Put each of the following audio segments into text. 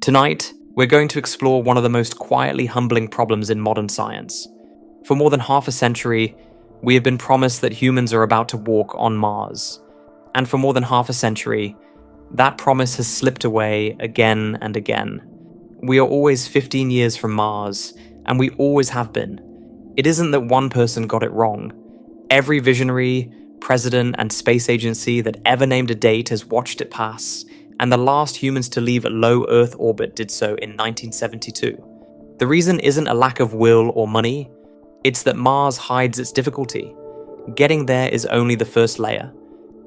Tonight, we're going to explore one of the most quietly humbling problems in modern science. For more than half a century, we have been promised that humans are about to walk on Mars. And for more than half a century, that promise has slipped away again and again. We are always 15 years from Mars, and we always have been. It isn't that one person got it wrong. Every visionary, president, and space agency that ever named a date has watched it pass, and the last humans to leave a low Earth orbit did so in 1972. The reason isn't a lack of will or money, it's that Mars hides its difficulty. Getting there is only the first layer.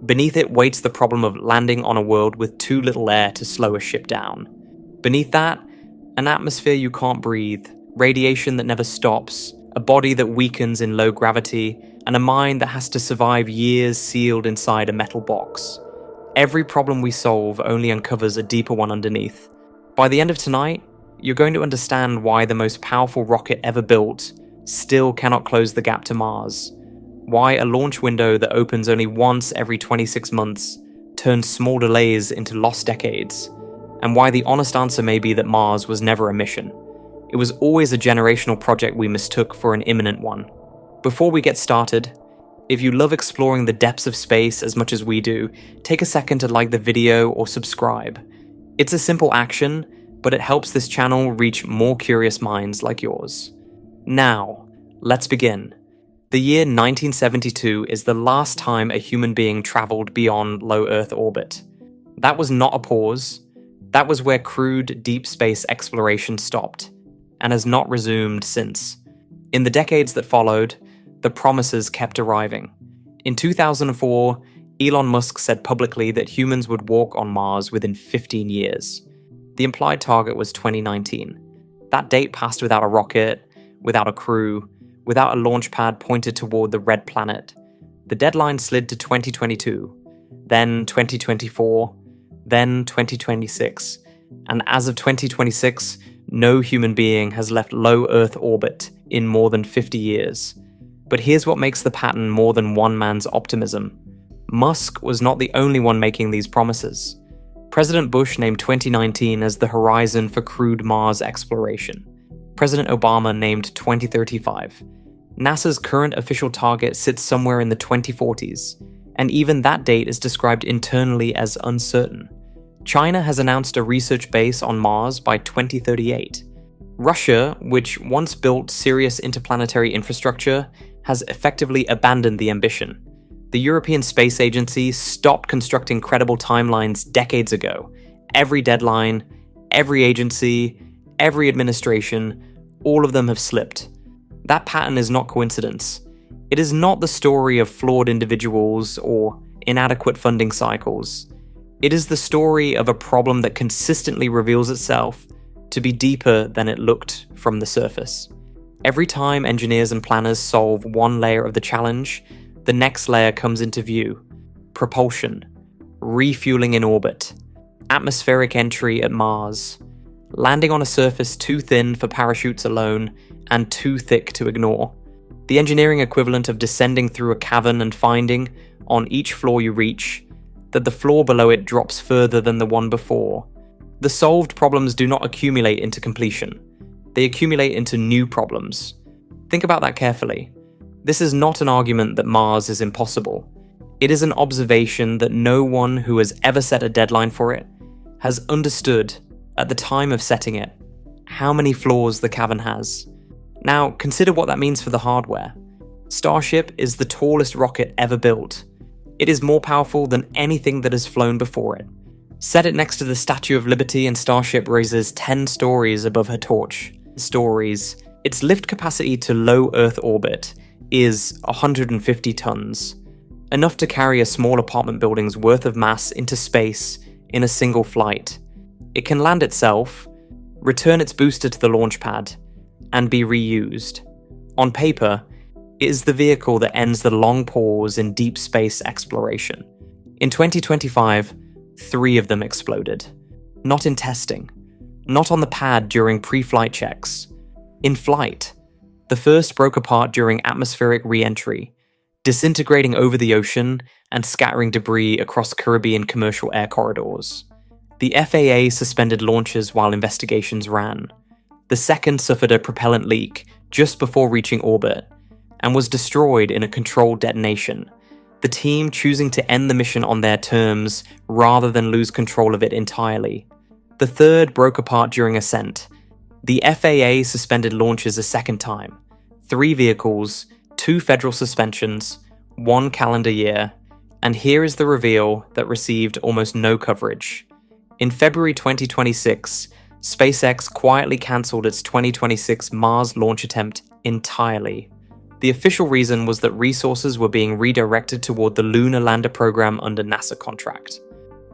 Beneath it waits the problem of landing on a world with too little air to slow a ship down. Beneath that, an atmosphere you can't breathe, radiation that never stops, a body that weakens in low gravity, and a mind that has to survive years sealed inside a metal box. Every problem we solve only uncovers a deeper one underneath. By the end of tonight, you're going to understand why the most powerful rocket ever built still cannot close the gap to Mars, why a launch window that opens only once every 26 months turns small delays into lost decades, and why the honest answer may be that Mars was never a mission. It was always a generational project we mistook for an imminent one. Before we get started, if you love exploring the depths of space as much as we do, take a second to like the video or subscribe. It's a simple action, but it helps this channel reach more curious minds like yours. Now, let's begin. The year 1972 is the last time a human being traveled beyond low Earth orbit. That was not a pause. That was where crude deep space exploration stopped, and has not resumed since. In the decades that followed, the promises kept arriving. In 2004, Elon Musk said publicly that humans would walk on Mars within 15 years. The implied target was 2019. That date passed without a rocket, without a crew, without a launch pad pointed toward the red planet. The deadline slid to 2022, then 2024, then 2026, and as of 2026, no human being has left low Earth orbit in more than 50 years. But here's what makes the pattern more than one man's optimism. Musk was not the only one making these promises. President Bush named 2019 as the horizon for crewed Mars exploration. President Obama named 2035. NASA's current official target sits somewhere in the 2040s, and even that date is described internally as uncertain. China has announced a research base on Mars by 2038. Russia, which once built serious interplanetary infrastructure, has effectively abandoned the ambition. The European Space Agency stopped constructing credible timelines decades ago. Every deadline, every agency, every administration, all of them have slipped. That pattern is not coincidence. It is not the story of flawed individuals or inadequate funding cycles. It is the story of a problem that consistently reveals itself to be deeper than it looked from the surface. Every time engineers and planners solve one layer of the challenge, the next layer comes into view. Propulsion, refueling in orbit, atmospheric entry at Mars, landing on a surface too thin for parachutes alone and too thick to ignore. The engineering equivalent of descending through a cavern and finding, on each floor you reach, that the floor below it drops further than the one before. The solved problems do not accumulate into completion. They accumulate into new problems. Think about that carefully. This is not an argument that Mars is impossible. It is an observation that no one who has ever set a deadline for it has understood, at the time of setting it, how many floors the cavern has. Now, consider what that means for the hardware. Starship is the tallest rocket ever built. It is more powerful than anything that has flown before it. Set it next to the Statue of Liberty and Starship raises 10 stories above her torch. Its lift capacity to low Earth orbit is 150 tons, enough to carry a small apartment building's worth of mass into space in a single flight. It can land itself, return its booster to the launch pad, and be reused. On paper, it is the vehicle that ends the long pause in deep space exploration. In 2025, 3 of them exploded. Not in testing, not on the pad during pre-flight checks. In flight, the first broke apart during atmospheric re-entry, disintegrating over the ocean and scattering debris across Caribbean commercial air corridors. The FAA suspended launches while investigations ran. The second suffered a propellant leak just before reaching orbit and was destroyed in a controlled detonation, the team choosing to end the mission on their terms rather than lose control of it entirely. The third broke apart during ascent. The FAA suspended launches a second time. 3 vehicles, 2 federal suspensions, 1 calendar year, and here is the reveal that received almost no coverage. In February 2026, SpaceX quietly cancelled its 2026 Mars launch attempt entirely. The official reason was that resources were being redirected toward the Lunar Lander program under NASA contract.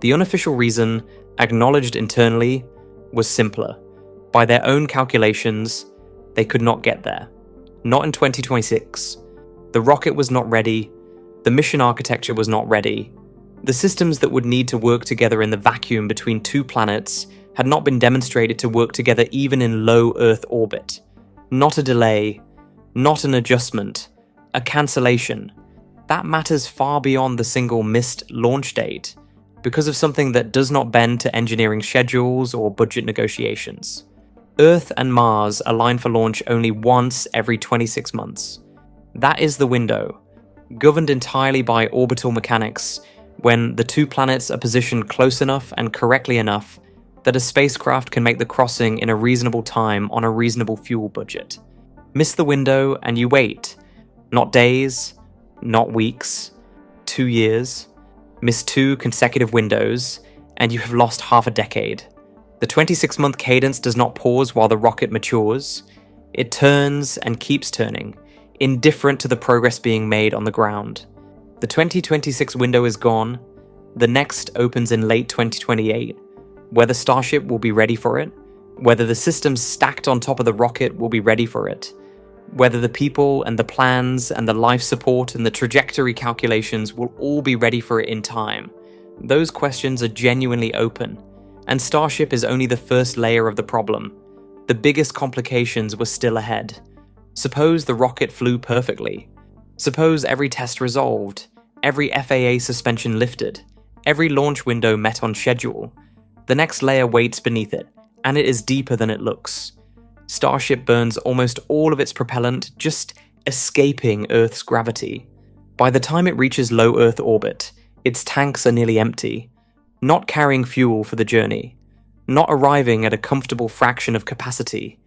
The unofficial reason, acknowledged internally, was simpler. By their own calculations, they could not get there. Not in 2026. The rocket was not ready. The mission architecture was not ready. The systems that would need to work together in the vacuum between 2 planets had not been demonstrated to work together even in low Earth orbit. Not a delay, not an adjustment, a cancellation. That matters far beyond the single missed launch date, because of something that does not bend to engineering schedules or budget negotiations. Earth and Mars align for launch only once every 26 months. That is the window, governed entirely by orbital mechanics, when the 2 planets are positioned close enough and correctly enough that a spacecraft can make the crossing in a reasonable time on a reasonable fuel budget. Miss the window and you wait. Not days, not weeks, 2 years. Miss 2 consecutive windows, and you have lost half a decade. The 26-month cadence does not pause while the rocket matures. It turns and keeps turning, indifferent to the progress being made on the ground. The 2026 window is gone. The next opens in late 2028. Whether Starship will be ready for it, whether the systems stacked on top of the rocket will be ready for it, whether the people and the plans and the life support and the trajectory calculations will all be ready for it in time. Those questions are genuinely open, and Starship is only the first layer of the problem. The biggest complications were still ahead. Suppose the rocket flew perfectly. Suppose every test resolved, every FAA suspension lifted, every launch window met on schedule. The next layer waits beneath it, and it is deeper than it looks. Starship burns almost all of its propellant just escaping Earth's gravity. By the time it reaches low Earth orbit, its tanks are nearly empty, not carrying fuel for the journey, not arriving at a comfortable fraction of capacity,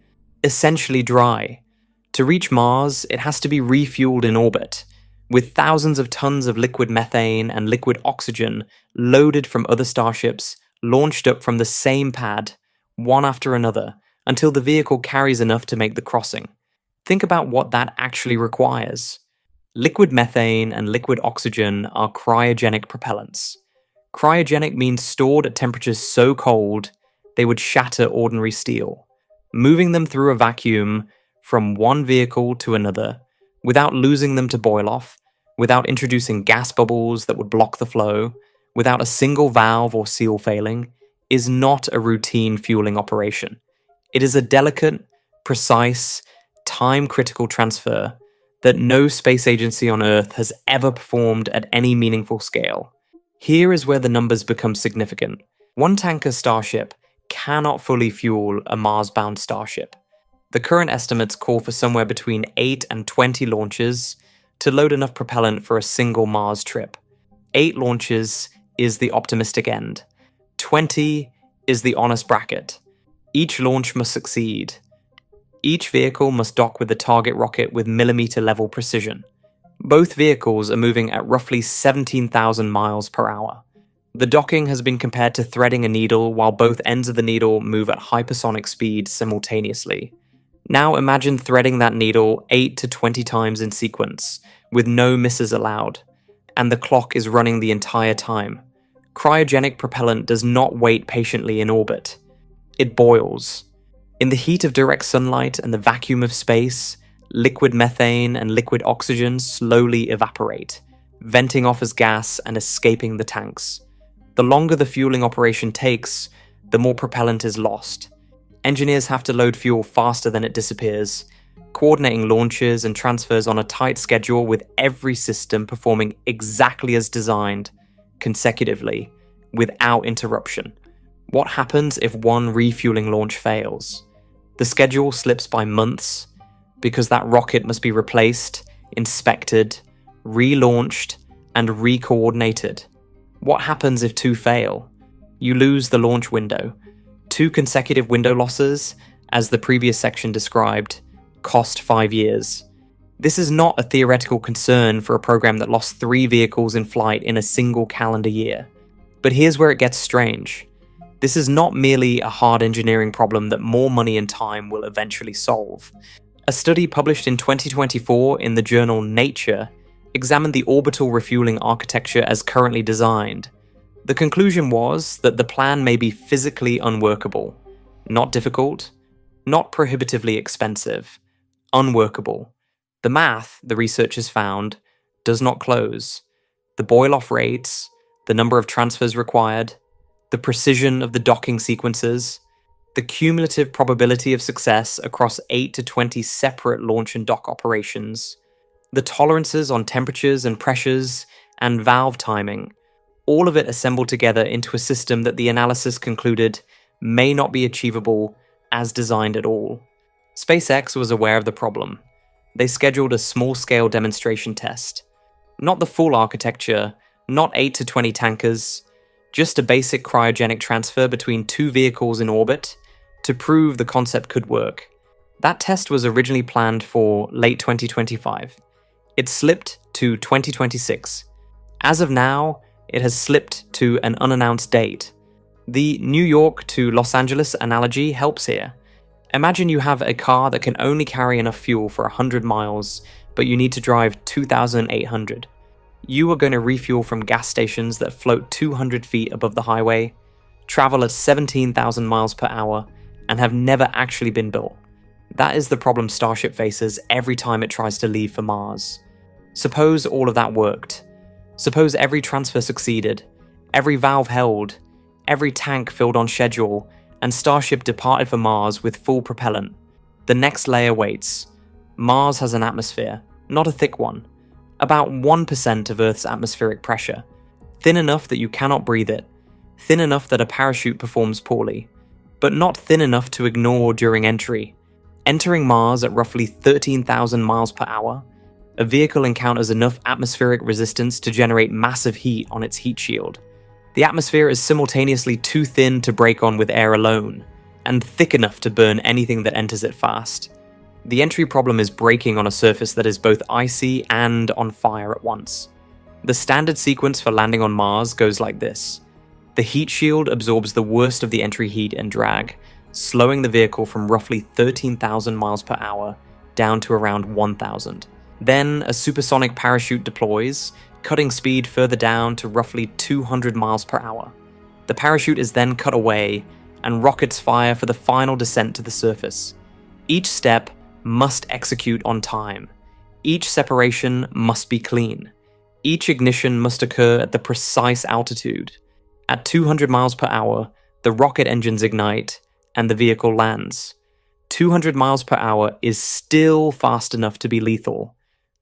essentially dry. To reach Mars, it has to be refueled in orbit, with thousands of tons of liquid methane and liquid oxygen loaded from other starships, launched up from the same pad, one after another, until the vehicle carries enough to make the crossing. Think about what that actually requires. Liquid methane and liquid oxygen are cryogenic propellants. Cryogenic means stored at temperatures so cold they would shatter ordinary steel. Moving them through a vacuum from one vehicle to another, without losing them to boil off, without introducing gas bubbles that would block the flow, without a single valve or seal failing, is not a routine fueling operation. It is a delicate, precise, time-critical transfer that no space agency on Earth has ever performed at any meaningful scale. Here is where the numbers become significant. One tanker Starship cannot fully fuel a Mars-bound Starship. The current estimates call for somewhere between 8 and 20 launches to load enough propellant for a single Mars trip. 8 launches is the optimistic end. 20 is the honest bracket. Each launch must succeed. Each vehicle must dock with the target rocket with millimeter-level precision. Both vehicles are moving at roughly 17,000 miles per hour. The docking has been compared to threading a needle while both ends of the needle move at hypersonic speed simultaneously. Now imagine threading that needle 8 to 20 times in sequence, with no misses allowed, and the clock is running the entire time. Cryogenic propellant does not wait patiently in orbit. It boils. In the heat of direct sunlight and the vacuum of space, liquid methane and liquid oxygen slowly evaporate, venting off as gas and escaping the tanks. The longer the fueling operation takes, the more propellant is lost. Engineers have to load fuel faster than it disappears, coordinating launches and transfers on a tight schedule with every system performing exactly as designed, consecutively, without interruption. What happens if one refueling launch fails? The schedule slips by months because that rocket must be replaced, inspected, relaunched, and re-coordinated. What happens if two fail? You lose the launch window. 2 consecutive window losses, as the previous section described, cost 5 years. This is not a theoretical concern for a program that lost 3 vehicles in flight in a single calendar year. But here's where it gets strange. This is not merely a hard engineering problem that more money and time will eventually solve. A study published in 2024 in the journal Nature examined the orbital refueling architecture as currently designed. The conclusion was that the plan may be physically unworkable, not difficult, not prohibitively expensive, unworkable. The math, the researchers found, does not close. The boil-off rates, the number of transfers required, the precision of the docking sequences, the cumulative probability of success across 8 to 20 separate launch and dock operations, the tolerances on temperatures and pressures, and valve timing, all of it assembled together into a system that the analysis concluded may not be achievable as designed at all. SpaceX was aware of the problem. They scheduled a small-scale demonstration test. Not the full architecture, not 8 to 20 tankers, just a basic cryogenic transfer between 2 vehicles in orbit to prove the concept could work. That test was originally planned for late 2025. It slipped to 2026. As of now, it has slipped to an unannounced date. The New York to Los Angeles analogy helps here. Imagine you have a car that can only carry enough fuel for 100 miles, but you need to drive 2,800. You are going to refuel from gas stations that float 200 feet above the highway, travel at 17,000 miles per hour, and have never actually been built. That is the problem Starship faces every time it tries to leave for Mars. Suppose all of that worked. Suppose every transfer succeeded, every valve held, every tank filled on schedule, and Starship departed for Mars with full propellant. The next layer waits. Mars has an atmosphere, not a thick one. About 1% of Earth's atmospheric pressure. Thin enough that you cannot breathe it. Thin enough that a parachute performs poorly. But not thin enough to ignore during entry. Entering Mars at roughly 13,000 miles per hour, a vehicle encounters enough atmospheric resistance to generate massive heat on its heat shield. The atmosphere is simultaneously too thin to break on with air alone, and thick enough to burn anything that enters it fast. The entry problem is braking on a surface that is both icy and on fire at once. The standard sequence for landing on Mars goes like this. The heat shield absorbs the worst of the entry heat and drag, slowing the vehicle from roughly 13,000 miles per hour down to around 1,000. Then a supersonic parachute deploys, cutting speed further down to roughly 200 miles per hour. The parachute is then cut away, and rockets fire for the final descent to the surface. Each step must execute on time. Each separation must be clean. Each ignition must occur at the precise altitude. At 200 miles per hour, the rocket engines ignite, and the vehicle lands. 200 miles per hour is still fast enough to be lethal.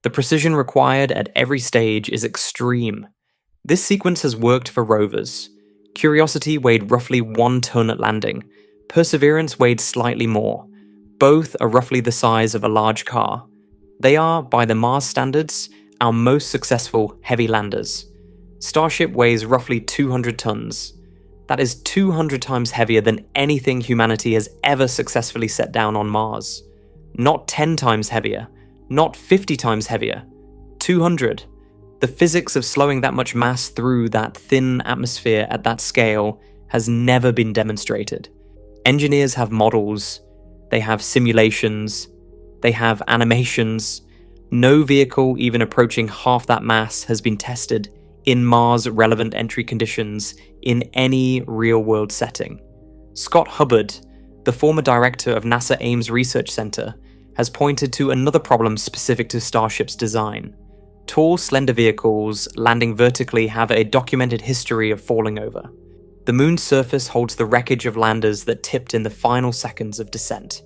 The precision required at every stage is extreme. This sequence has worked for rovers. Curiosity weighed roughly 1 ton at landing. Perseverance weighed slightly more. Both are roughly the size of a large car. They are, by the Mars standards, our most successful heavy landers. Starship weighs roughly 200 tons. That is 200 times heavier than anything humanity has ever successfully set down on Mars. Not 10 times heavier. Not 50 times heavier. 200. The physics of slowing that much mass through that thin atmosphere at that scale has never been demonstrated. Engineers have models, they have simulations, they have animations. No vehicle even approaching half that mass has been tested in Mars-relevant entry conditions in any real-world setting. Scott Hubbard, the former director of NASA Ames Research Center, has pointed to another problem specific to Starship's design. Tall, slender vehicles landing vertically have a documented history of falling over. The moon's surface holds the wreckage of landers that tipped in the final seconds of descent.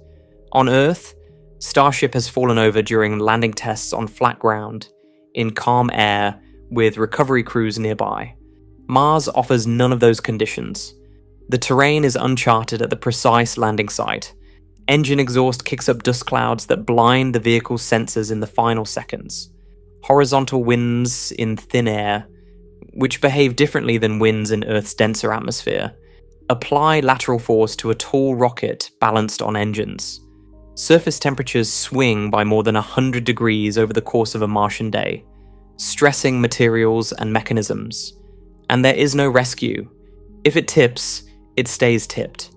On Earth, Starship has fallen over during landing tests on flat ground, in calm air, with recovery crews nearby. Mars offers none of those conditions. The terrain is uncharted at the precise landing site. Engine exhaust kicks up dust clouds that blind the vehicle's sensors in the final seconds. Horizontal winds in thin air, which behave differently than winds in Earth's denser atmosphere, apply lateral force to a tall rocket balanced on engines. Surface temperatures swing by more than 100 degrees over the course of a Martian day, stressing materials and mechanisms. And there is no rescue. If it tips, it stays tipped.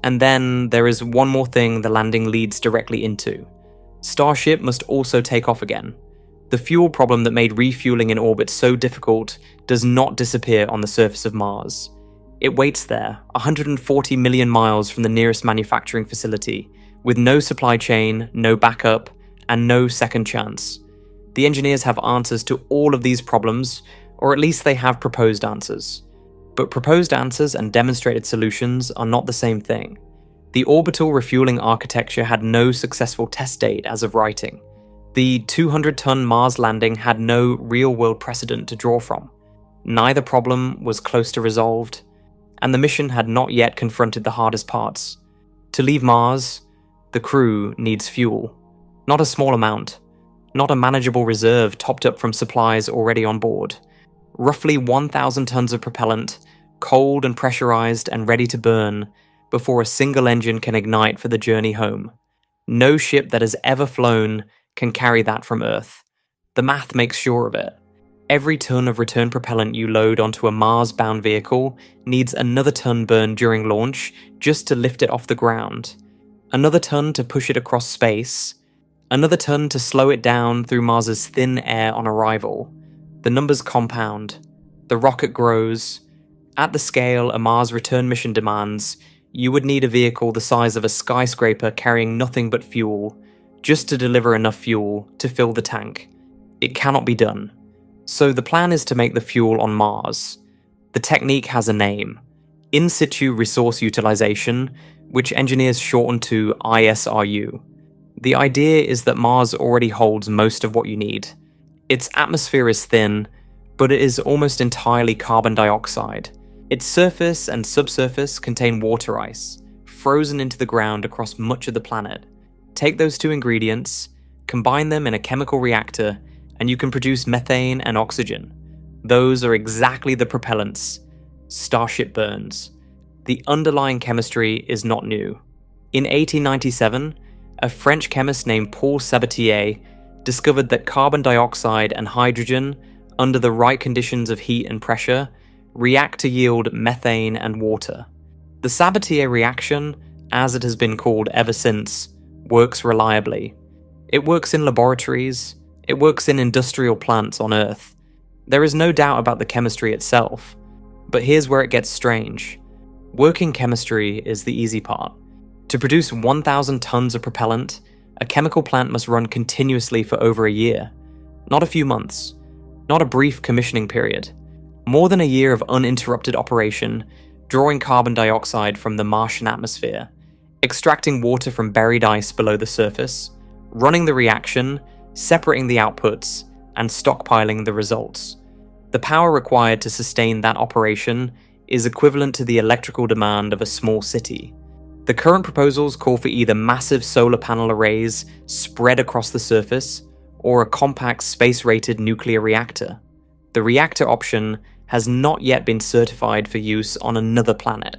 And then there is one more thing the landing leads directly into. Starship must also take off again. The fuel problem that made refueling in orbit so difficult does not disappear on the surface of Mars. It waits there, 140 million miles from the nearest manufacturing facility, with no supply chain, no backup, and no second chance. The engineers have answers to all of these problems, or at least they have proposed answers. But proposed answers and demonstrated solutions are not the same thing. The orbital refueling architecture had no successful test date as of writing. The 200-ton Mars landing had no real-world precedent to draw from. Neither problem was close to resolved, and the mission had not yet confronted the hardest parts. To leave Mars, the crew needs fuel. Not a small amount. Not a manageable reserve topped up from supplies already on board. Roughly 1,000 tons of propellant, cold and pressurized and ready to burn, before a single engine can ignite for the journey home. No ship that has ever flown can carry that from Earth. The math makes sure of it. Every ton of return propellant you load onto a Mars-bound vehicle needs another ton burned during launch just to lift it off the ground, another ton to push it across space, another ton to slow it down through Mars's thin air on arrival. The numbers compound. The rocket grows. At the scale a Mars return mission demands, you would need a vehicle the size of a skyscraper carrying nothing but fuel, just to deliver enough fuel to fill the tank. It cannot be done. So the plan is to make the fuel on Mars. The technique has a name: in situ resource utilization, which engineers shorten to ISRU. The idea is that Mars already holds most of what you need. Its atmosphere is thin, but it is almost entirely carbon dioxide. Its surface and subsurface contain water ice, frozen into the ground across much of the planet. Take those two ingredients, combine them in a chemical reactor, and you can produce methane and oxygen. Those are exactly the propellants Starship burns. The underlying chemistry is not new. In 1897, a French chemist named Paul Sabatier discovered that carbon dioxide and hydrogen, under the right conditions of heat and pressure, react to yield methane and water. The Sabatier reaction, as it has been called ever since, works reliably. It works in laboratories, it works in industrial plants on Earth. There is no doubt about the chemistry itself, but here's where it gets strange. Working chemistry is the easy part. To produce 1,000 tons of propellant, a chemical plant must run continuously for over a year. Not a few months. Not a brief commissioning period. More than a year of uninterrupted operation, drawing carbon dioxide from the Martian atmosphere, extracting water from buried ice below the surface, running the reaction, separating the outputs, and stockpiling the results. The power required to sustain that operation is equivalent to the electrical demand of a small city. The current proposals call for either massive solar panel arrays spread across the surface, or a compact space-rated nuclear reactor. The reactor option has not yet been certified for use on another planet.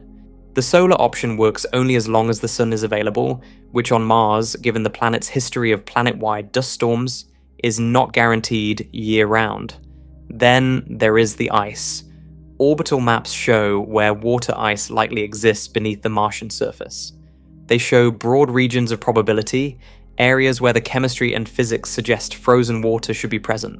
The solar option works only as long as the sun is available, which on Mars, given the planet's history of planet-wide dust storms, is not guaranteed year-round. Then there is the ice. Orbital maps show where water ice likely exists beneath the Martian surface. They show broad regions of probability, areas where the chemistry and physics suggest frozen water should be present.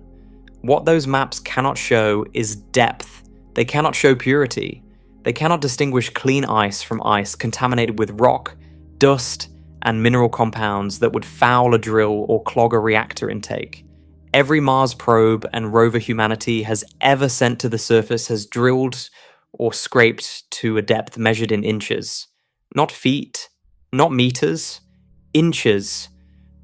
What those maps cannot show is depth. They cannot show purity. They cannot distinguish clean ice from ice contaminated with rock, dust, and mineral compounds that would foul a drill or clog a reactor intake. Every Mars probe and rover humanity has ever sent to the surface has drilled or scraped to a depth measured in inches. Not feet, not meters, inches.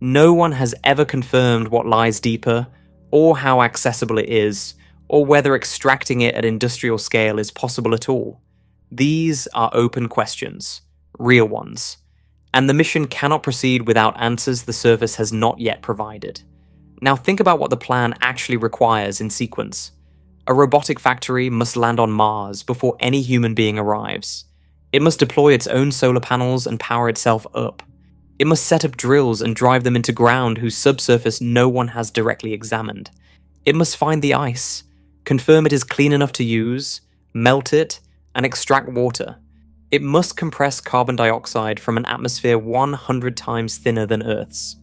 No one has ever confirmed what lies deeper, or how accessible it is, or whether extracting it at industrial scale is possible at all. These are open questions, real ones, and the mission cannot proceed without answers the surface has not yet provided. Now think about what the plan actually requires in sequence. A robotic factory must land on Mars before any human being arrives. It must deploy its own solar panels and power itself up. It must set up drills and drive them into ground whose subsurface no one has directly examined. It must find the ice, confirm it is clean enough to use, melt it, and extract water. It must compress carbon dioxide from an atmosphere 100 times thinner than Earth's.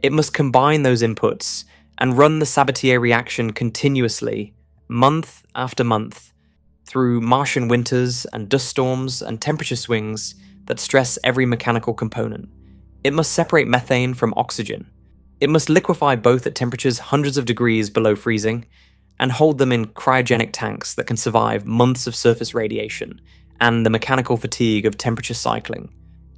It must combine those inputs and run the Sabatier reaction continuously, month after month, through Martian winters and dust storms and temperature swings that stress every mechanical component. It must separate methane from oxygen. It must liquefy both at temperatures hundreds of degrees below freezing and hold them in cryogenic tanks that can survive months of surface radiation and the mechanical fatigue of temperature cycling.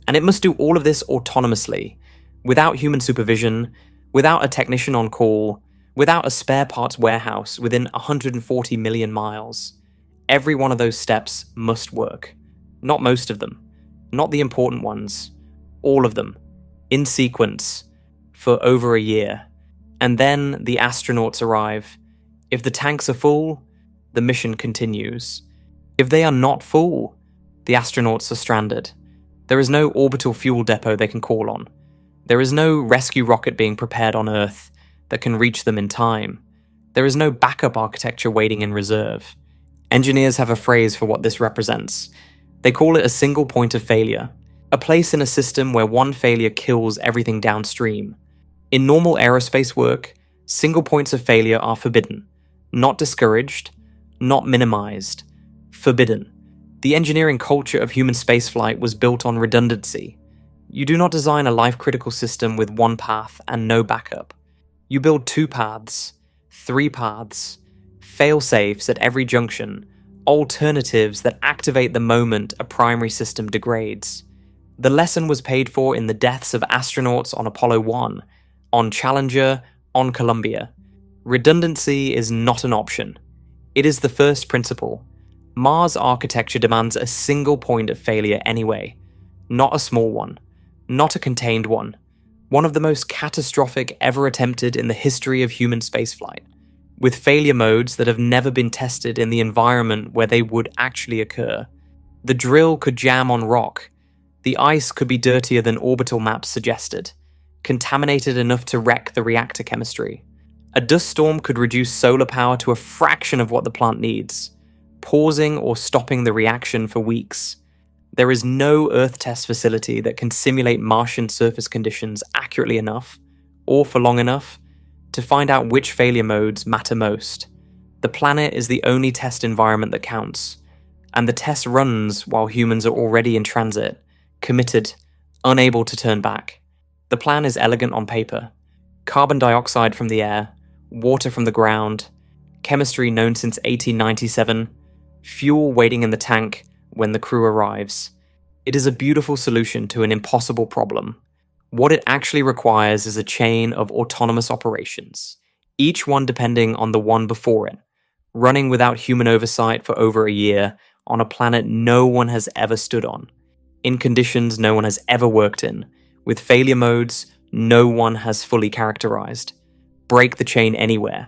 And it must do all of this autonomously, without human supervision, without a technician on call, without a spare parts warehouse within 140 million miles. Every one of those steps must work. Not most of them, not the important ones, all of them, in sequence, for over a year. And then the astronauts arrive. If the tanks are full, the mission continues. If they are not full, the astronauts are stranded. There is no orbital fuel depot they can call on. There is no rescue rocket being prepared on Earth that can reach them in time. There is no backup architecture waiting in reserve. Engineers have a phrase for what this represents. They call it a single point of failure, a place in a system where one failure kills everything downstream. In normal aerospace work, single points of failure are forbidden, not discouraged, not minimized, forbidden. The engineering culture of human spaceflight was built on redundancy. You do not design a life-critical system with one path and no backup. You build 2 paths, 3 paths, fail-safes at every junction, alternatives that activate the moment a primary system degrades. The lesson was paid for in the deaths of astronauts on Apollo 1, on Challenger, on Columbia. Redundancy is not an option. It is the first principle. Mars architecture demands a single point of failure anyway, not a small one, not a contained one of the most catastrophic ever attempted in the history of human spaceflight, with failure modes that have never been tested in the environment where they would actually occur. The drill could jam on rock. The ice could be dirtier than orbital maps suggested, contaminated enough to wreck the reactor chemistry. A dust storm could reduce solar power to a fraction of what the plant needs, pausing or stopping the reaction for weeks. There is no Earth test facility that can simulate Martian surface conditions accurately enough, or for long enough, to find out which failure modes matter most. The planet is the only test environment that counts, and the test runs while humans are already in transit, committed, unable to turn back. The plan is elegant on paper. Carbon dioxide from the air, water from the ground, chemistry known since 1897, fuel waiting in the tank when the crew arrives. It is a beautiful solution to an impossible problem. What it actually requires is a chain of autonomous operations, each one depending on the one before it, running without human oversight for over a year on a planet no one has ever stood on, in conditions no one has ever worked in, with failure modes no one has fully characterized. Break the chain anywhere,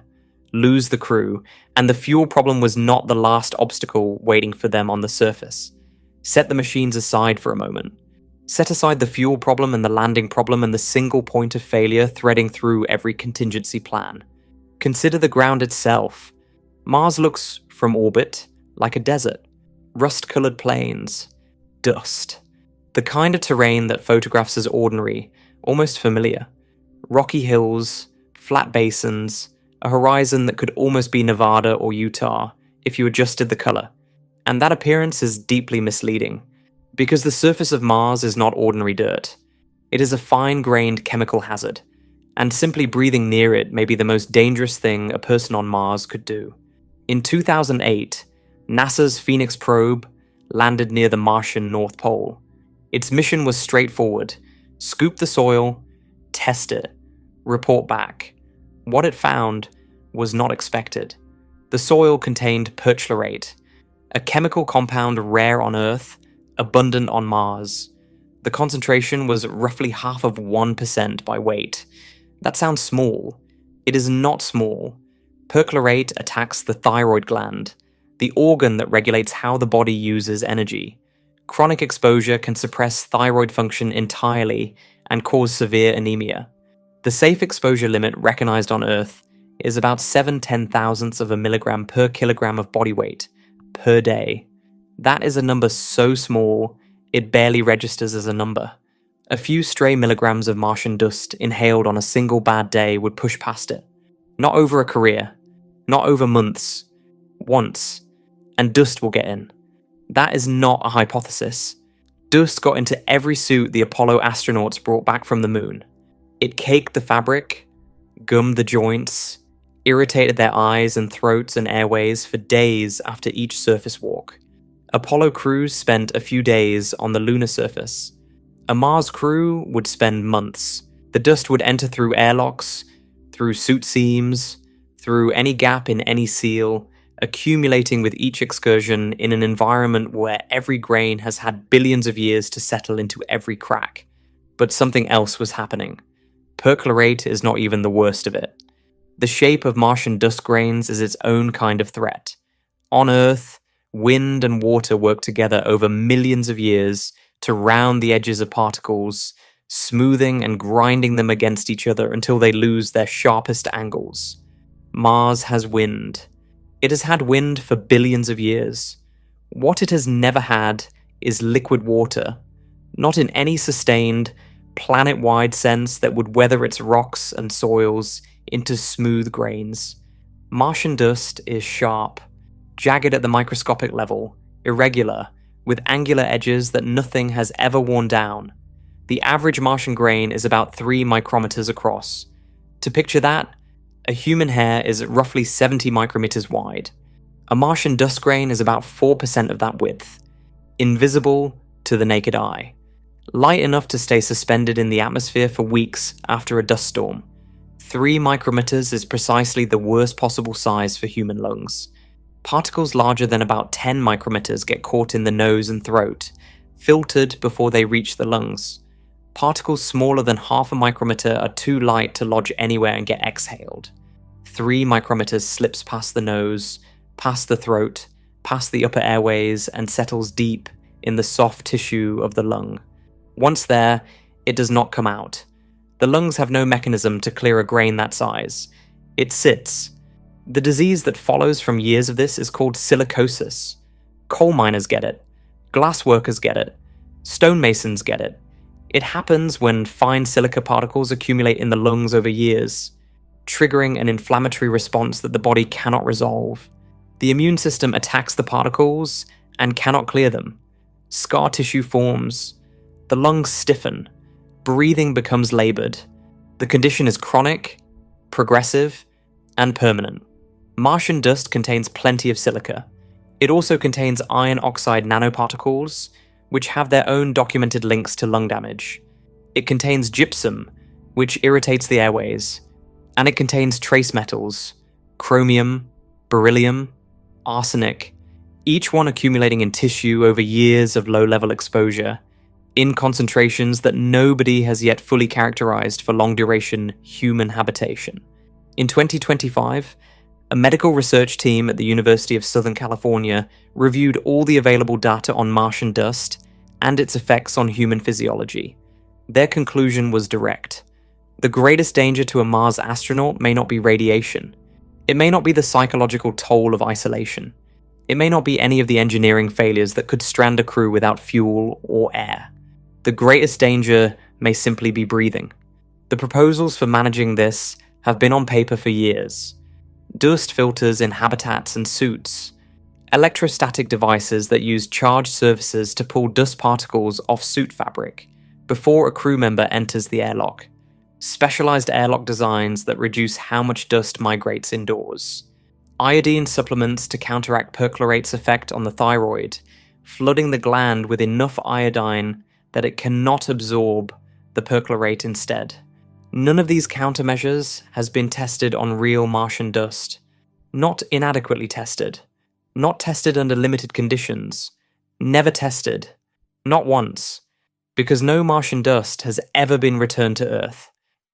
lose the crew, and the fuel problem was not the last obstacle waiting for them on the surface. Set the machines aside for a moment. Set aside the fuel problem and the landing problem and the single point of failure threading through every contingency plan. Consider the ground itself. Mars looks, from orbit, like a desert. Rust-colored plains. Dust. The kind of terrain that photographs as ordinary, almost familiar. Rocky hills, flat basins, a horizon that could almost be Nevada or Utah if you adjusted the color. And that appearance is deeply misleading, because the surface of Mars is not ordinary dirt. It is a fine-grained chemical hazard, and simply breathing near it may be the most dangerous thing a person on Mars could do. In 2008, NASA's Phoenix probe landed near the Martian North Pole. Its mission was straightforward: scoop the soil, test it, report back. What it found was not expected. The soil contained perchlorate, a chemical compound rare on Earth, abundant on Mars. The concentration was roughly half of 1% by weight. That sounds small. It is not small. Perchlorate attacks the thyroid gland, the organ that regulates how the body uses energy. Chronic exposure can suppress thyroid function entirely and cause severe anemia. The safe exposure limit recognized on Earth is about 7/10,000ths of a milligram per kilogram of body weight per day. That is a number so small, it barely registers as a number. A few stray milligrams of Martian dust inhaled on a single bad day would push past it. Not over a career, not over months, once, and dust will get in. That is not a hypothesis. Dust got into every suit the Apollo astronauts brought back from the moon. It caked the fabric, gummed the joints, irritated their eyes and throats and airways for days after each surface walk. Apollo crews spent a few days on the lunar surface. A Mars crew would spend months. The dust would enter through airlocks, through suit seams, through any gap in any seal, accumulating with each excursion in an environment where every grain has had billions of years to settle into every crack. But something else was happening. Perchlorate is not even the worst of it. The shape of Martian dust grains is its own kind of threat. On Earth, wind and water work together over millions of years to round the edges of particles, smoothing and grinding them against each other until they lose their sharpest angles. Mars has wind. It has had wind for billions of years. What it has never had is liquid water, not in any sustained, planet-wide sense that would weather its rocks and soils into smooth grains. Martian dust is sharp, jagged at the microscopic level, irregular, with angular edges that nothing has ever worn down. The average Martian grain is about 3 micrometers across. To picture that, a human hair is roughly 70 micrometers wide. A Martian dust grain is about 4% of that width, invisible to the naked eye, light enough to stay suspended in the atmosphere for weeks after a dust storm. 3 micrometers is precisely the worst possible size for human lungs. Particles larger than about 10 micrometers get caught in the nose and throat, filtered before they reach the lungs. Particles smaller than half a micrometer are too light to lodge anywhere and get exhaled. 3 micrometers slips past the nose, past the throat, past the upper airways, and settles deep in the soft tissue of the lung. Once there, it does not come out. The lungs have no mechanism to clear a grain that size. It sits. The disease that follows from years of this is called silicosis. Coal miners get it. Glass workers get it. Stonemasons get it. It happens when fine silica particles accumulate in the lungs over years, triggering an inflammatory response that the body cannot resolve. The immune system attacks the particles and cannot clear them. Scar tissue forms. The lungs stiffen. Breathing becomes labored. The condition is chronic, progressive, and permanent. Martian dust contains plenty of silica. It also contains iron oxide nanoparticles, which have their own documented links to lung damage. It contains gypsum, which irritates the airways. And it contains trace metals, chromium, beryllium, arsenic, each one accumulating in tissue over years of low-level exposure, in concentrations that nobody has yet fully characterized for long-duration human habitation. In 2025, a medical research team at the University of Southern California reviewed all the available data on Martian dust and its effects on human physiology. Their conclusion was direct. The greatest danger to a Mars astronaut may not be radiation. It may not be the psychological toll of isolation. It may not be any of the engineering failures that could strand a crew without fuel or air. The greatest danger may simply be breathing. The proposals for managing this have been on paper for years. Dust filters in habitats and suits, electrostatic devices that use charged surfaces to pull dust particles off suit fabric before a crew member enters the airlock, specialized airlock designs that reduce how much dust migrates indoors, iodine supplements to counteract perchlorate's effect on the thyroid, flooding the gland with enough iodine that it cannot absorb the perchlorate instead. None of these countermeasures has been tested on real Martian dust. Not inadequately tested. Not tested under limited conditions. Never tested. Not once. Because no Martian dust has ever been returned to Earth.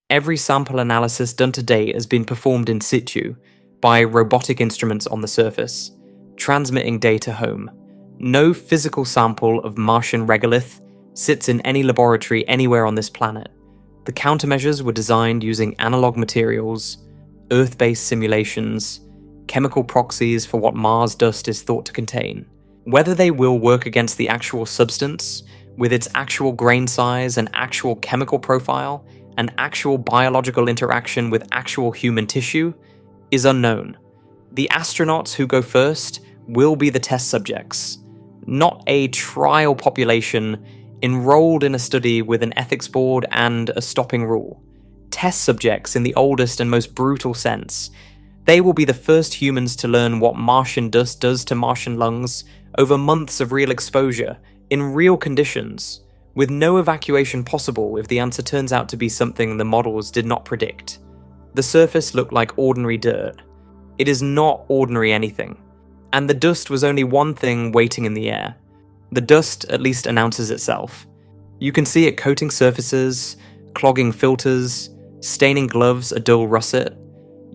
Every sample analysis done to date has been performed in situ by robotic instruments on the surface, transmitting data home. No physical sample of Martian regolith sits in any laboratory anywhere on this planet. The countermeasures were designed using analog materials, Earth-based simulations, chemical proxies for what Mars dust is thought to contain. Whether they will work against the actual substance, with its actual grain size and actual chemical profile, and actual biological interaction with actual human tissue, is unknown. The astronauts who go first will be the test subjects, not a trial population enrolled in a study with an ethics board and a stopping rule. Test subjects in the oldest and most brutal sense. They will be the first humans to learn what Martian dust does to Martian lungs over months of real exposure, in real conditions, with no evacuation possible if the answer turns out to be something the models did not predict. The surface looked like ordinary dirt. It is not ordinary anything. And the dust was only one thing waiting in the air. The dust at least announces itself. You can see it coating surfaces, clogging filters, staining gloves a dull russet.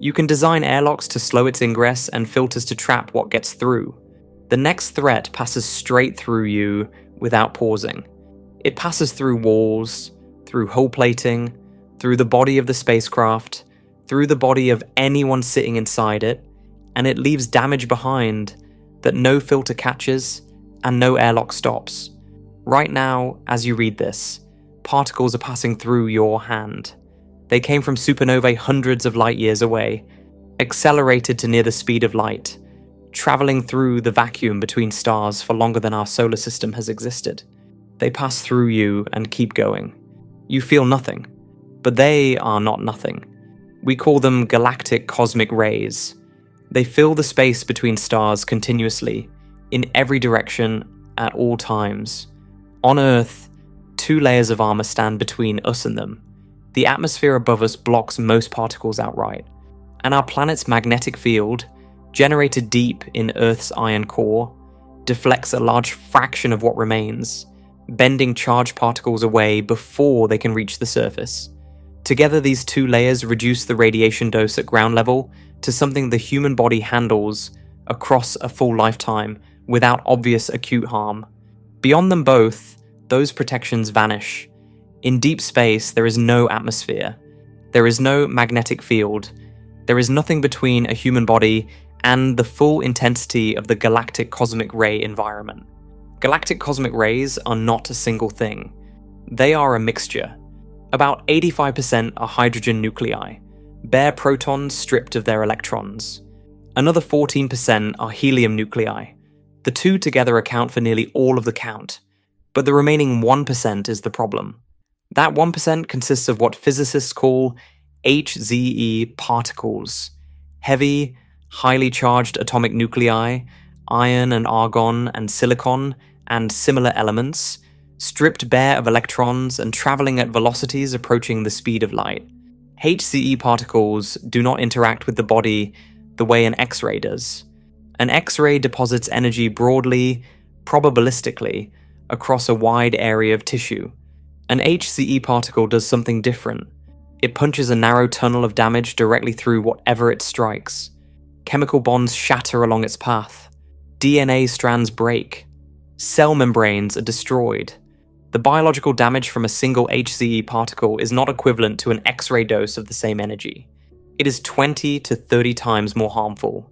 You can design airlocks to slow its ingress and filters to trap what gets through. The next threat passes straight through you without pausing. It passes through walls, through hull plating, through the body of the spacecraft, through the body of anyone sitting inside it, and it leaves damage behind that no filter catches and no airlock stops. Right now, as you read this, particles are passing through your hand. They came from supernovae hundreds of light years away, accelerated to near the speed of light, traveling through the vacuum between stars for longer than our solar system has existed. They pass through you and keep going. You feel nothing, but they are not nothing. We call them galactic cosmic rays. They fill the space between stars continuously, in every direction, at all times. On Earth, 2 layers of armor stand between us and them. The atmosphere above us blocks most particles outright, and our planet's magnetic field, generated deep in Earth's iron core, deflects a large fraction of what remains, bending charged particles away before they can reach the surface. Together, these 2 layers reduce the radiation dose at ground level to something the human body handles across a full lifetime without obvious acute harm. Beyond them both, those protections vanish. In deep space, there is no atmosphere. There is no magnetic field. There is nothing between a human body and the full intensity of the galactic cosmic ray environment. Galactic cosmic rays are not a single thing. They are a mixture. About 85% are hydrogen nuclei, bare protons stripped of their electrons. Another 14% are helium nuclei. The two together account for nearly all of the count, but the remaining 1% is the problem. That 1% consists of what physicists call HZE particles, heavy, highly charged atomic nuclei, iron and argon and silicon and similar elements, stripped bare of electrons and traveling at velocities approaching the speed of light. HZE particles do not interact with the body the way an X-ray does. An X-ray deposits energy broadly, probabilistically, across a wide area of tissue. An HZE particle does something different. It punches a narrow tunnel of damage directly through whatever it strikes. Chemical bonds shatter along its path. DNA strands break. Cell membranes are destroyed. The biological damage from a single HZE particle is not equivalent to an X-ray dose of the same energy. It is 20 to 30 times more harmful.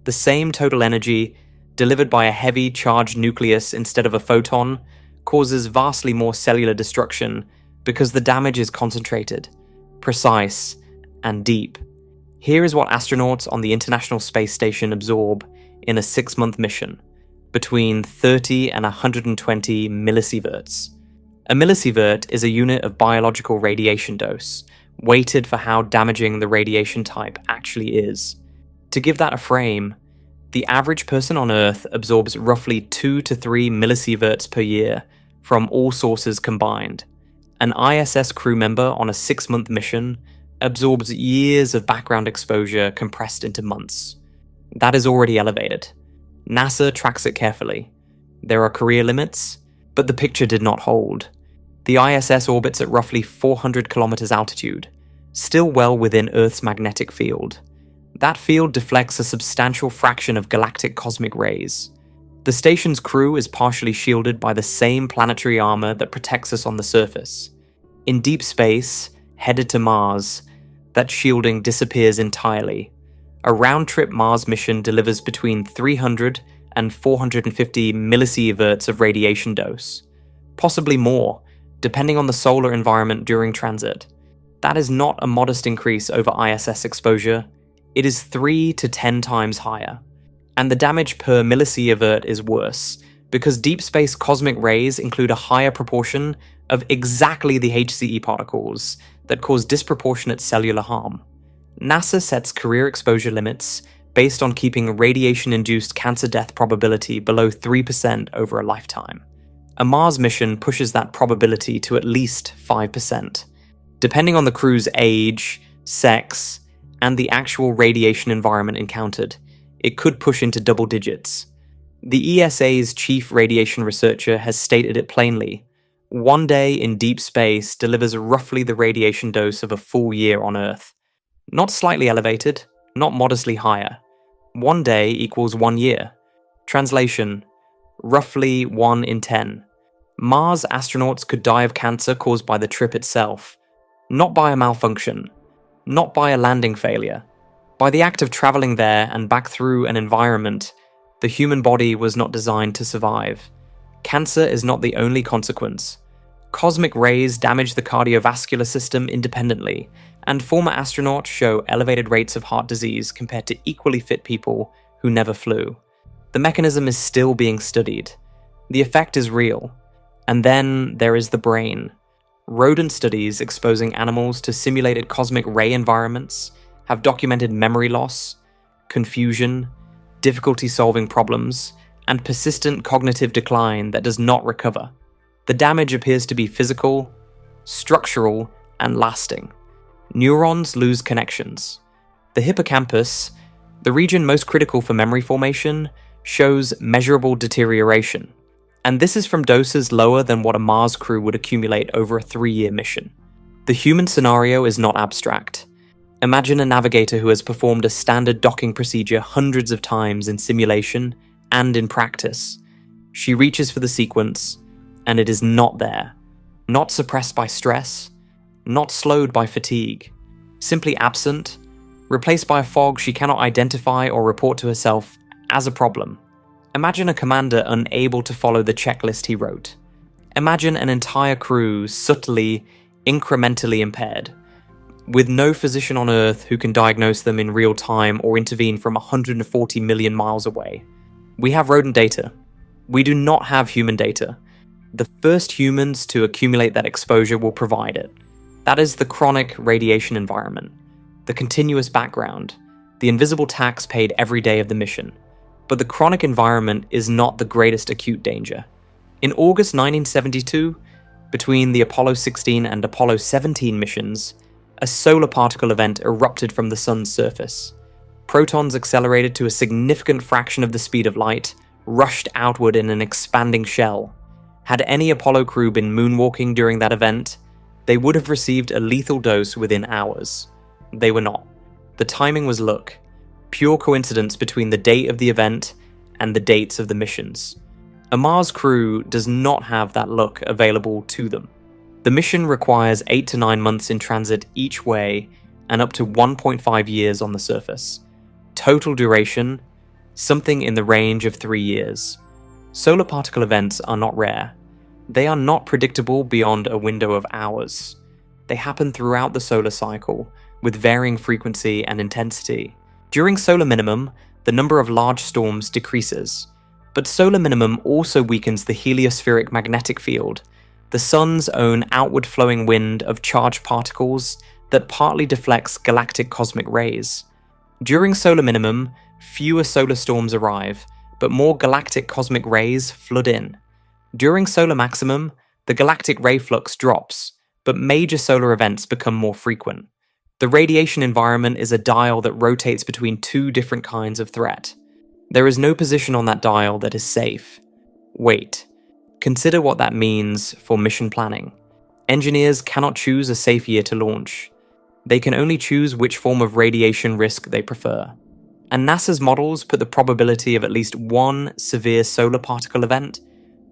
The same total energy, delivered by a heavy charged nucleus instead of a photon, causes vastly more cellular destruction because the damage is concentrated, precise, and deep. Here is what astronauts on the International Space Station absorb in a 6-month mission, between 30 and 120 millisieverts. A millisievert is a unit of biological radiation dose, weighted for how damaging the radiation type actually is. To give that a frame, the average person on Earth absorbs roughly 2 to 3 millisieverts per year from all sources combined. An ISS crew member on a 6-month mission absorbs years of background exposure compressed into months. That is already elevated. NASA tracks it carefully. There are career limits, but the picture did not hold. The ISS orbits at roughly 400 kilometers altitude, still well within Earth's magnetic field. That field deflects a substantial fraction of galactic cosmic rays. The station's crew is partially shielded by the same planetary armor that protects us on the surface. In deep space, headed to Mars, that shielding disappears entirely. A round-trip Mars mission delivers between 300 and 450 millisieverts of radiation dose, possibly more, depending on the solar environment during transit. That is not a modest increase over ISS exposure, it is 3 to 10 times higher. And the damage per millisievert is worse, because deep space cosmic rays include a higher proportion of exactly the HCE particles that cause disproportionate cellular harm. NASA sets career exposure limits based on keeping radiation-induced cancer death probability below 3% over a lifetime. A Mars mission pushes that probability to at least 5%. Depending on the crew's age, sex, and the actual radiation environment encountered, it could push into double digits. The ESA's chief radiation researcher has stated it plainly. One day in deep space delivers roughly the radiation dose of a full year on Earth. Not slightly elevated, not modestly higher. 1 day equals 1 year. Translation: roughly 1 in 10. Mars astronauts could die of cancer caused by the trip itself. Not by a malfunction. Not by a landing failure. By the act of traveling there and back through an environment the human body was not designed to survive. Cancer is not the only consequence. Cosmic rays damage the cardiovascular system independently, and former astronauts show elevated rates of heart disease compared to equally fit people who never flew. The mechanism is still being studied. The effect is real. And then there is the brain. Rodent studies exposing animals to simulated cosmic ray environments have documented memory loss, confusion, difficulty solving problems, and persistent cognitive decline that does not recover. The damage appears to be physical, structural, and lasting. Neurons lose connections. The hippocampus, the region most critical for memory formation, shows measurable deterioration. And this is from doses lower than what a Mars crew would accumulate over a 3-year mission. The human scenario is not abstract. Imagine a navigator who has performed a standard docking procedure hundreds of times in simulation and in practice. She reaches for the sequence, and it is not there. Not suppressed by stress, not slowed by fatigue. Simply absent, replaced by a fog she cannot identify or report to herself as a problem. Imagine a commander unable to follow the checklist he wrote. Imagine an entire crew subtly, incrementally impaired, with no physician on Earth who can diagnose them in real time or intervene from 140 million miles away. We have rodent data. We do not have human data. The first humans to accumulate that exposure will provide it. That is the chronic radiation environment, the continuous background, the invisible tax paid every day of the mission. But the chronic environment is not the greatest acute danger. In August 1972, between the Apollo 16 and Apollo 17 missions, a solar particle event erupted from the sun's surface. Protons accelerated to a significant fraction of the speed of light, rushed outward in an expanding shell. Had any Apollo crew been moonwalking during that event, they would have received a lethal dose within hours. They were not. The timing was luck. Pure coincidence between the date of the event and the dates of the missions. A Mars crew does not have that luck available to them. The mission requires 8 to 9 months in transit each way and up to 1.5 years on the surface. Total duration, something in the range of 3 years. Solar particle events are not rare. They are not predictable beyond a window of hours. They happen throughout the solar cycle, with varying frequency and intensity. During solar minimum, the number of large storms decreases. But solar minimum also weakens the heliospheric magnetic field, the sun's own outward-flowing wind of charged particles that partly deflects galactic cosmic rays. During solar minimum, fewer solar storms arrive, but more galactic cosmic rays flood in. During solar maximum, the galactic ray flux drops, but major solar events become more frequent. The radiation environment is a dial that rotates between two different kinds of threat. There is no position on that dial that is safe. Wait. Consider what that means for mission planning. Engineers cannot choose a safe year to launch. They can only choose which form of radiation risk they prefer. And NASA's models put the probability of at least one severe solar particle event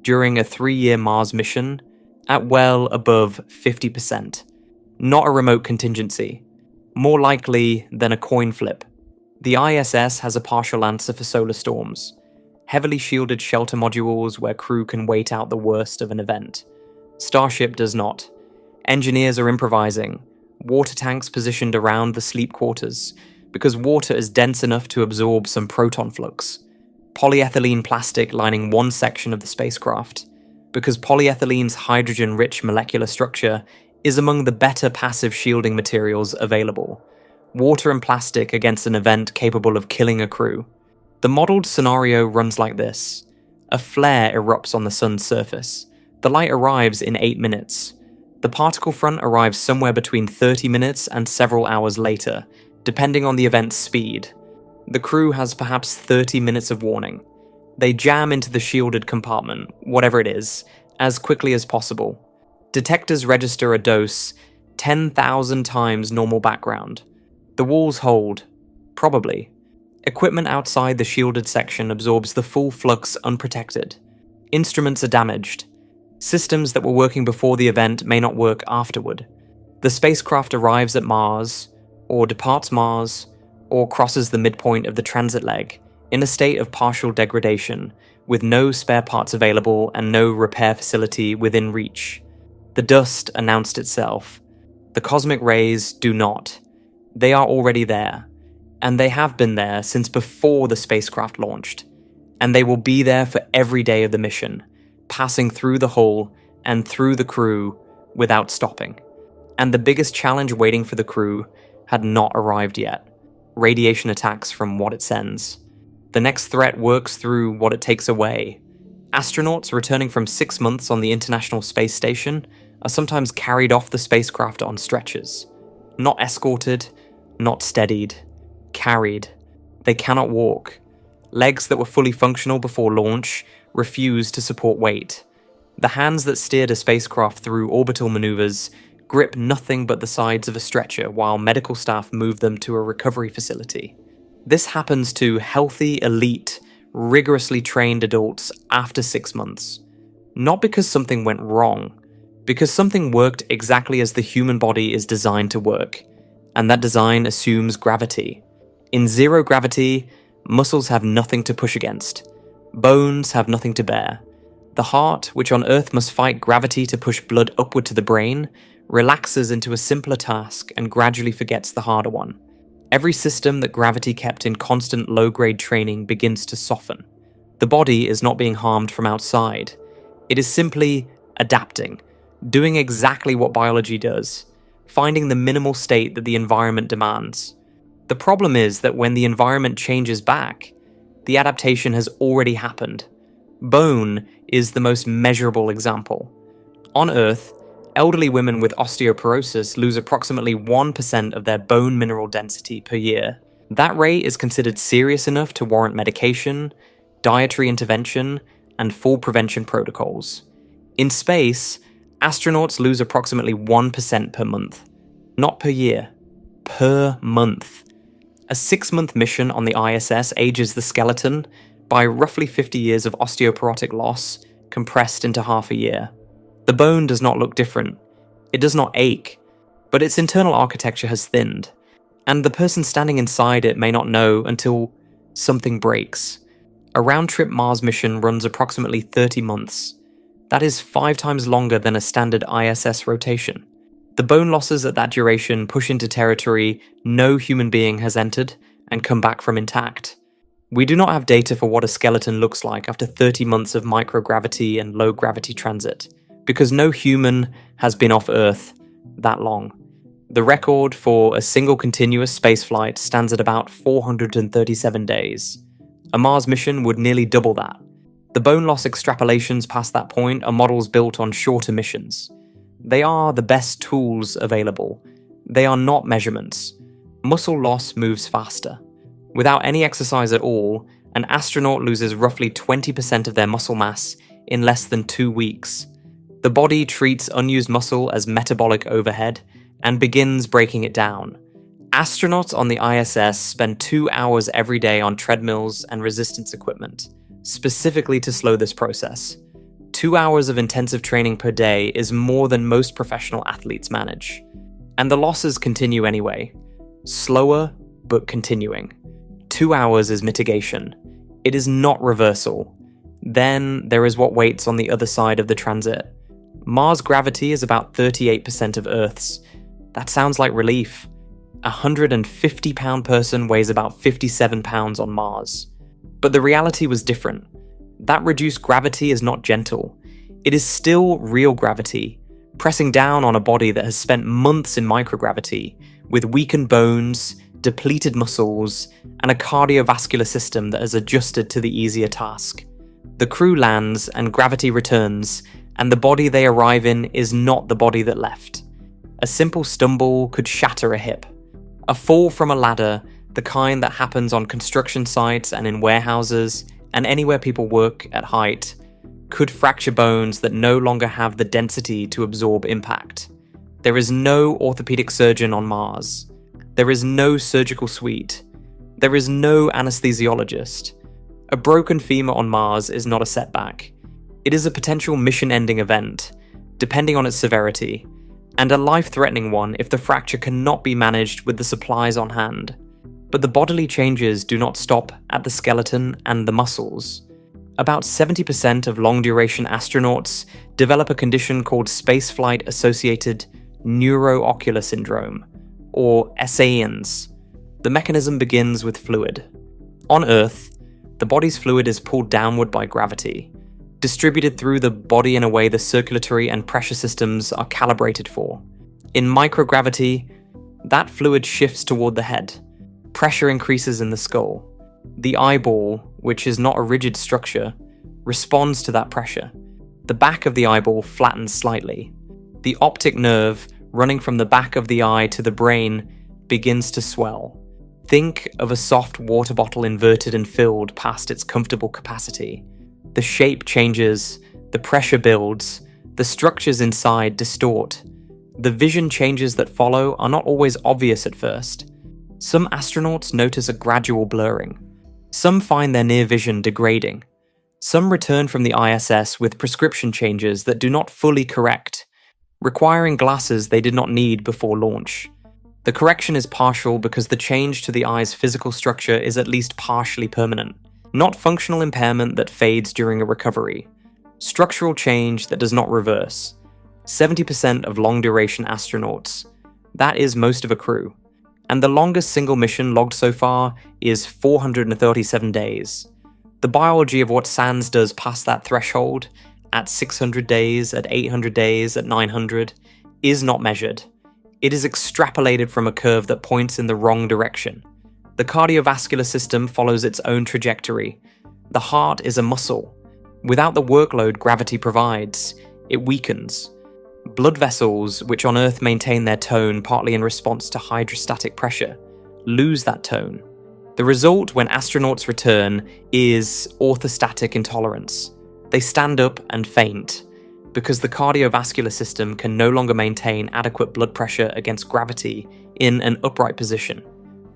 during a 3-year Mars mission at well above 50%. Not a remote contingency. More likely than a coin flip. The ISS has a partial answer for solar storms. Heavily shielded shelter modules where crew can wait out the worst of an event. Starship does not. Engineers are improvising. Water tanks positioned around the sleep quarters, because water is dense enough to absorb some proton flux. Polyethylene plastic lining one section of the spacecraft, because polyethylene's hydrogen-rich molecular structure is among the better passive shielding materials available. Water and plastic against an event capable of killing a crew. The modeled scenario runs like this. A flare erupts on the sun's surface. The light arrives in 8 minutes. The particle front arrives somewhere between 30 minutes and several hours later, depending on the event's speed. The crew has perhaps 30 minutes of warning. They jam into the shielded compartment, whatever it is, as quickly as possible. Detectors register a dose 10,000 times normal background. The walls hold. Probably. Equipment outside the shielded section absorbs the full flux unprotected. Instruments are damaged. Systems that were working before the event may not work afterward. The spacecraft arrives at Mars, or departs Mars, or crosses the midpoint of the transit leg, in a state of partial degradation, with no spare parts available and no repair facility within reach. The dust announced itself. The cosmic rays do not. They are already there, and they have been there since before the spacecraft launched, and they will be there for every day of the mission, passing through the hull and through the crew without stopping. And the biggest challenge waiting for the crew had not arrived yet. Radiation attacks from what it sends. The next threat works through what it takes away. Astronauts returning from 6 months on the International Space Station are sometimes carried off the spacecraft on stretchers. Not escorted, not steadied. Carried. They cannot walk. Legs that were fully functional before launch refuse to support weight. The hands that steered a spacecraft through orbital maneuvers grip nothing but the sides of a stretcher while medical staff move them to a recovery facility. This happens to healthy, elite, rigorously trained adults after 6 months. Not because something went wrong, because something worked exactly as the human body is designed to work, and that design assumes gravity. In zero gravity, muscles have nothing to push against. Bones have nothing to bear. The heart, which on Earth must fight gravity to push blood upward to the brain, relaxes into a simpler task and gradually forgets the harder one. Every system that gravity kept in constant low-grade training begins to soften. The body is not being harmed from outside. It is simply adapting, doing exactly what biology does, finding the minimal state that the environment demands. The problem is that when the environment changes back, the adaptation has already happened. Bone is the most measurable example. On Earth, elderly women with osteoporosis lose approximately 1% of their bone mineral density per year. That rate is considered serious enough to warrant medication, dietary intervention, and fall prevention protocols. In space, astronauts lose approximately 1% per month. Not per year. Per month. A 6-month mission on the ISS ages the skeleton by roughly 50 years of osteoporotic loss compressed into half a year. The bone does not look different. It does not ache, but its internal architecture has thinned, and the person standing inside it may not know until something breaks. A round-trip Mars mission runs approximately 30 months. That is 5 times longer than a standard ISS rotation. The bone losses at that duration push into territory no human being has entered and come back from intact. We do not have data for what a skeleton looks like after 30 months of microgravity and low-gravity transit, because no human has been off Earth that long. The record for a single continuous spaceflight stands at about 437 days. A Mars mission would nearly double that. The bone loss extrapolations past that point are models built on shorter missions. They are the best tools available. They are not measurements. Muscle loss moves faster. Without any exercise at all, An astronaut loses roughly 20% of their muscle mass in less than 2 weeks. The body treats unused muscle as metabolic overhead and begins breaking it down. Astronauts on the ISS spend 2 hours every day on treadmills and resistance equipment, specifically to slow this process. 2 hours of intensive training per day is more than most professional athletes manage. And the losses continue anyway. Slower, but continuing. 2 hours is mitigation. It is not reversal. Then there is what waits on the other side of the transit. Mars' gravity is about 38% of Earth's. That sounds like relief. A 150-pound person weighs about 57 pounds on Mars. But the reality was different. That reduced gravity is not gentle. It is still real gravity, pressing down on a body that has spent months in microgravity, with weakened bones, depleted muscles, and a cardiovascular system that has adjusted to the easier task. The crew lands and gravity returns, and the body they arrive in is not the body that left. A simple stumble could shatter a hip. A fall from a ladder, the kind that happens on construction sites and in warehouses, and anywhere people work at height, could fracture bones that no longer have the density to absorb impact. There is no orthopedic surgeon on Mars. There is no surgical suite. There is no anesthesiologist. A broken femur on Mars is not a setback. It is a potential mission-ending event, depending on its severity, and a life-threatening one if the fracture cannot be managed with the supplies on hand. But the bodily changes do not stop at the skeleton and the muscles. About 70% of long-duration astronauts develop a condition called spaceflight-associated neuroocular syndrome, or SAINS. The mechanism begins with fluid. On Earth, the body's fluid is pulled downward by gravity, distributed through the body in a way the circulatory and pressure systems are calibrated for. In microgravity, that fluid shifts toward the head. Pressure increases in the skull. The eyeball, which is not a rigid structure, responds to that pressure. The back of the eyeball flattens slightly. The optic nerve, running from the back of the eye to the brain, begins to swell. Think of a soft water bottle inverted and filled past its comfortable capacity. The shape changes, the pressure builds, the structures inside distort. The vision changes that follow are not always obvious at first. Some astronauts notice a gradual blurring. Some find their near vision degrading. Some return from the ISS with prescription changes that do not fully correct, requiring glasses they did not need before launch. The correction is partial because the change to the eye's physical structure is at least partially permanent, not functional impairment that fades during a recovery. Structural change that does not reverse. 70% of long-duration astronauts. That is most of a crew. And the longest single mission logged so far is 437 days. The biology of what SANS does past that threshold, at 600 days, at 800 days, at 900, is not measured. It is extrapolated from a curve that points in the wrong direction. The cardiovascular system follows its own trajectory. The heart is a muscle. Without the workload gravity provides, it weakens. Blood vessels, which on Earth maintain their tone partly in response to hydrostatic pressure, lose that tone. The result when astronauts return is orthostatic intolerance. They stand up and faint, because the cardiovascular system can no longer maintain adequate blood pressure against gravity in an upright position.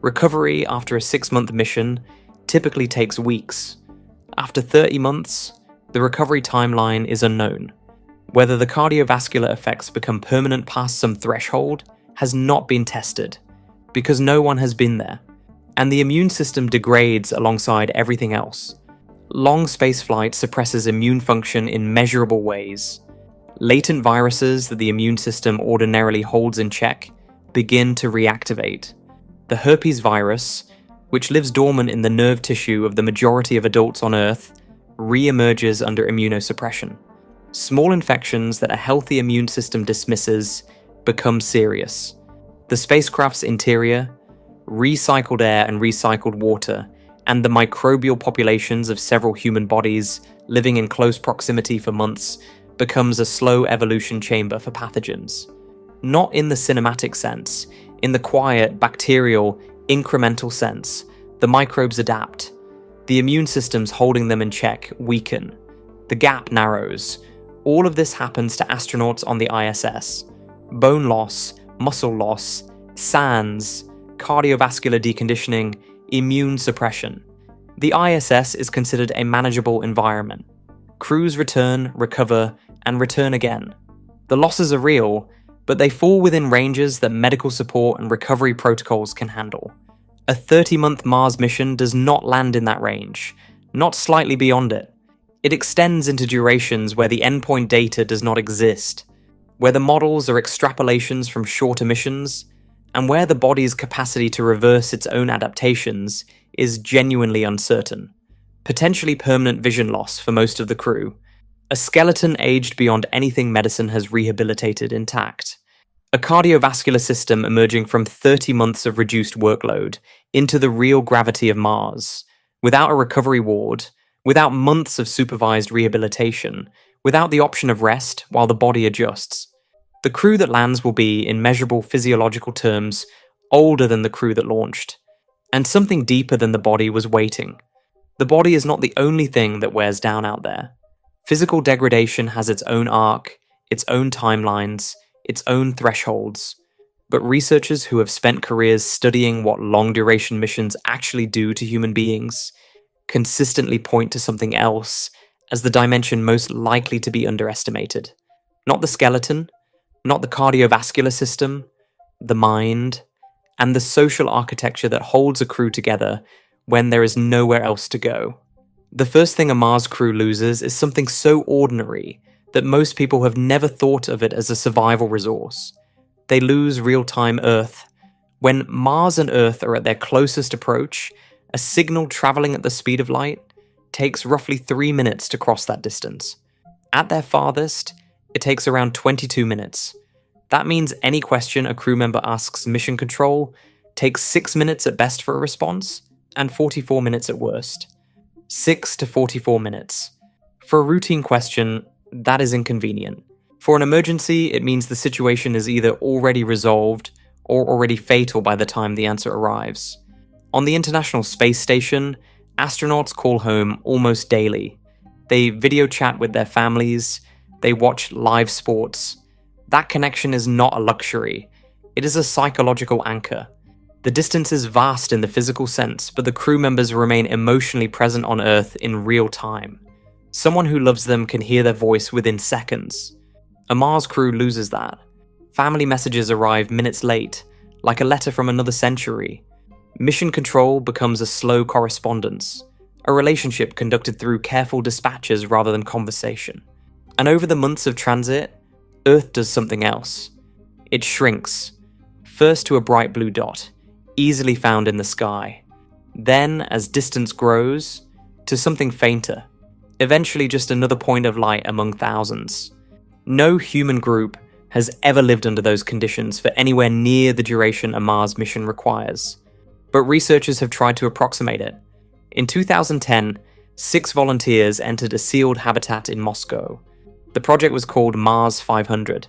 Recovery after a 6-month mission typically takes weeks. After 30 months, the recovery timeline is unknown. Whether the cardiovascular effects become permanent past some threshold has not been tested, because no one has been there, and the immune system degrades alongside everything else. Long spaceflight suppresses immune function in measurable ways. Latent viruses that the immune system ordinarily holds in check begin to reactivate. The herpes virus, which lives dormant in the nerve tissue of the majority of adults on Earth, re-emerges under immunosuppression. Small infections that a healthy immune system dismisses become serious. The spacecraft's interior, recycled air and recycled water, and the microbial populations of several human bodies living in close proximity for months becomes a slow evolution chamber for pathogens. Not in the cinematic sense, in the quiet, bacterial, incremental sense, the microbes adapt. The immune systems holding them in check weaken. The gap narrows. All of this happens to astronauts on the ISS. Bone loss, muscle loss, SANS, cardiovascular deconditioning, immune suppression. The ISS is considered a manageable environment. Crews return, recover, and return again. The losses are real, but they fall within ranges that medical support and recovery protocols can handle. A 30-month Mars mission does not land in that range, not slightly beyond it. It extends into durations where the endpoint data does not exist, where the models are extrapolations from shorter missions, and where the body's capacity to reverse its own adaptations is genuinely uncertain. Potentially permanent vision loss for most of the crew. A skeleton aged beyond anything medicine has rehabilitated intact. A cardiovascular system emerging from 30 months of reduced workload into the real gravity of Mars, without a recovery ward, without months of supervised rehabilitation, without the option of rest while the body adjusts. The crew that lands will be, in measurable physiological terms, older than the crew that launched. And something deeper than the body was waiting. The body is not the only thing that wears down out there. Physical degradation has its own arc, its own timelines, its own thresholds. But researchers who have spent careers studying what long-duration missions actually do to human beings consistently point to something else as the dimension most likely to be underestimated. Not the skeleton, not the cardiovascular system, the mind, and the social architecture that holds a crew together when there is nowhere else to go. The first thing a Mars crew loses is something so ordinary that most people have never thought of it as a survival resource. They lose real-time Earth. When Mars and Earth are at their closest approach, a signal traveling at the speed of light takes roughly 3 minutes to cross that distance. At their farthest, it takes around 22 minutes. That means any question a crew member asks Mission Control takes 6 minutes at best for a response, and 44 minutes at worst. 6 to 44 minutes. For a routine question, that is inconvenient. For an emergency, it means the situation is either already resolved or already fatal by the time the answer arrives. On the International Space Station, astronauts call home almost daily. They video chat with their families, they watch live sports. That connection is not a luxury. It is a psychological anchor. The distance is vast in the physical sense, but the crew members remain emotionally present on Earth in real time. Someone who loves them can hear their voice within seconds. A Mars crew loses that. Family messages arrive minutes late, like a letter from another century. Mission Control becomes a slow correspondence, a relationship conducted through careful dispatches rather than conversation. And over the months of transit, Earth does something else. It shrinks, first to a bright blue dot, easily found in the sky. Then, as distance grows, to something fainter, eventually just another point of light among thousands. No human group has ever lived under those conditions for anywhere near the duration a Mars mission requires. But researchers have tried to approximate it. In 2010, 6 volunteers entered a sealed habitat in Moscow. The project was called Mars 500.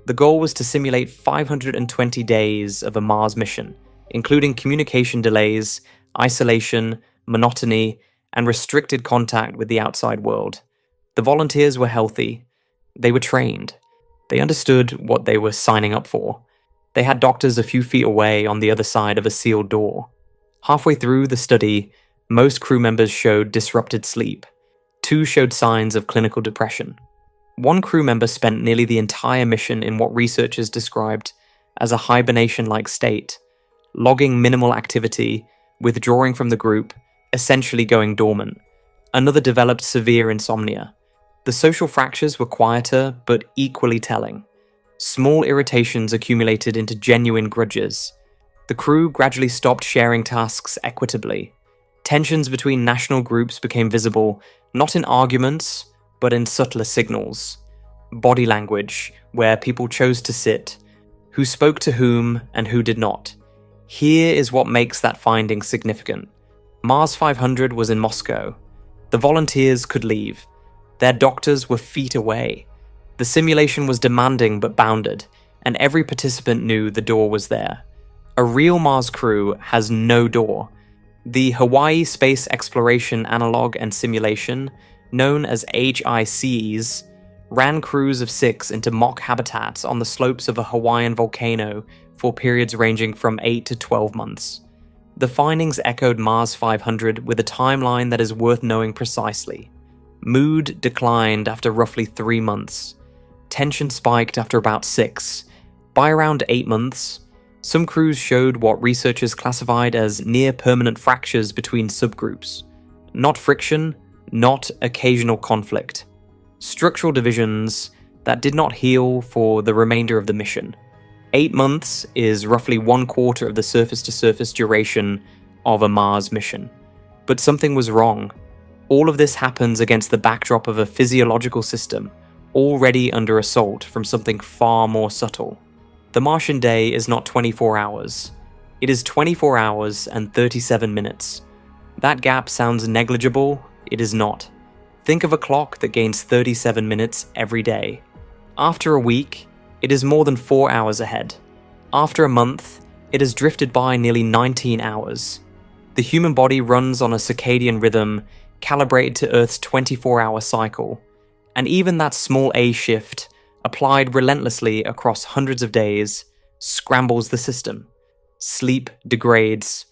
The goal was to simulate 520 days of a Mars mission, including communication delays, isolation, monotony, and restricted contact with the outside world. The volunteers were healthy. They were trained. They understood what they were signing up for. They had doctors a few feet away on the other side of a sealed door. Halfway through the study, most crew members showed disrupted sleep. 2 showed signs of clinical depression. One crew member spent nearly the entire mission in what researchers described as a hibernation-like state, logging minimal activity, withdrawing from the group, essentially going dormant. Another developed severe insomnia. The social fractures were quieter, but equally telling. Small irritations accumulated into genuine grudges. The crew gradually stopped sharing tasks equitably. Tensions between national groups became visible, not in arguments, but in subtler signals. Body language, where people chose to sit, who spoke to whom and who did not. Here is what makes that finding significant. Mars 500 was in Moscow. The volunteers could leave. Their doctors were feet away. The simulation was demanding but bounded, and every participant knew the door was there. A real Mars crew has no door. The Hawaii Space Exploration Analog and Simulation, known as HICES, ran crews of 6 into mock habitats on the slopes of a Hawaiian volcano for periods ranging from 8 to 12 months. The findings echoed Mars 500 with a timeline that is worth knowing precisely. Mood declined after roughly 3 months. Tension spiked after about 6. By around 8 months, some crews showed what researchers classified as near-permanent fractures between subgroups. Not friction, not occasional conflict. Structural divisions that did not heal for the remainder of the mission. 8 months is roughly 1/4 of the surface-to-surface duration of a Mars mission. But something was wrong. All of this happens against the backdrop of a physiological system already under assault from something far more subtle. The Martian day is not 24 hours. It is 24 hours and 37 minutes. That gap sounds negligible. It is not. Think of a clock that gains 37 minutes every day. After a week, it is more than 4 hours ahead. After a month, it has drifted by nearly 19 hours. The human body runs on a circadian rhythm calibrated to Earth's 24-hour cycle, and even that small A shift, applied relentlessly across hundreds of days, scrambles the system. Sleep degrades.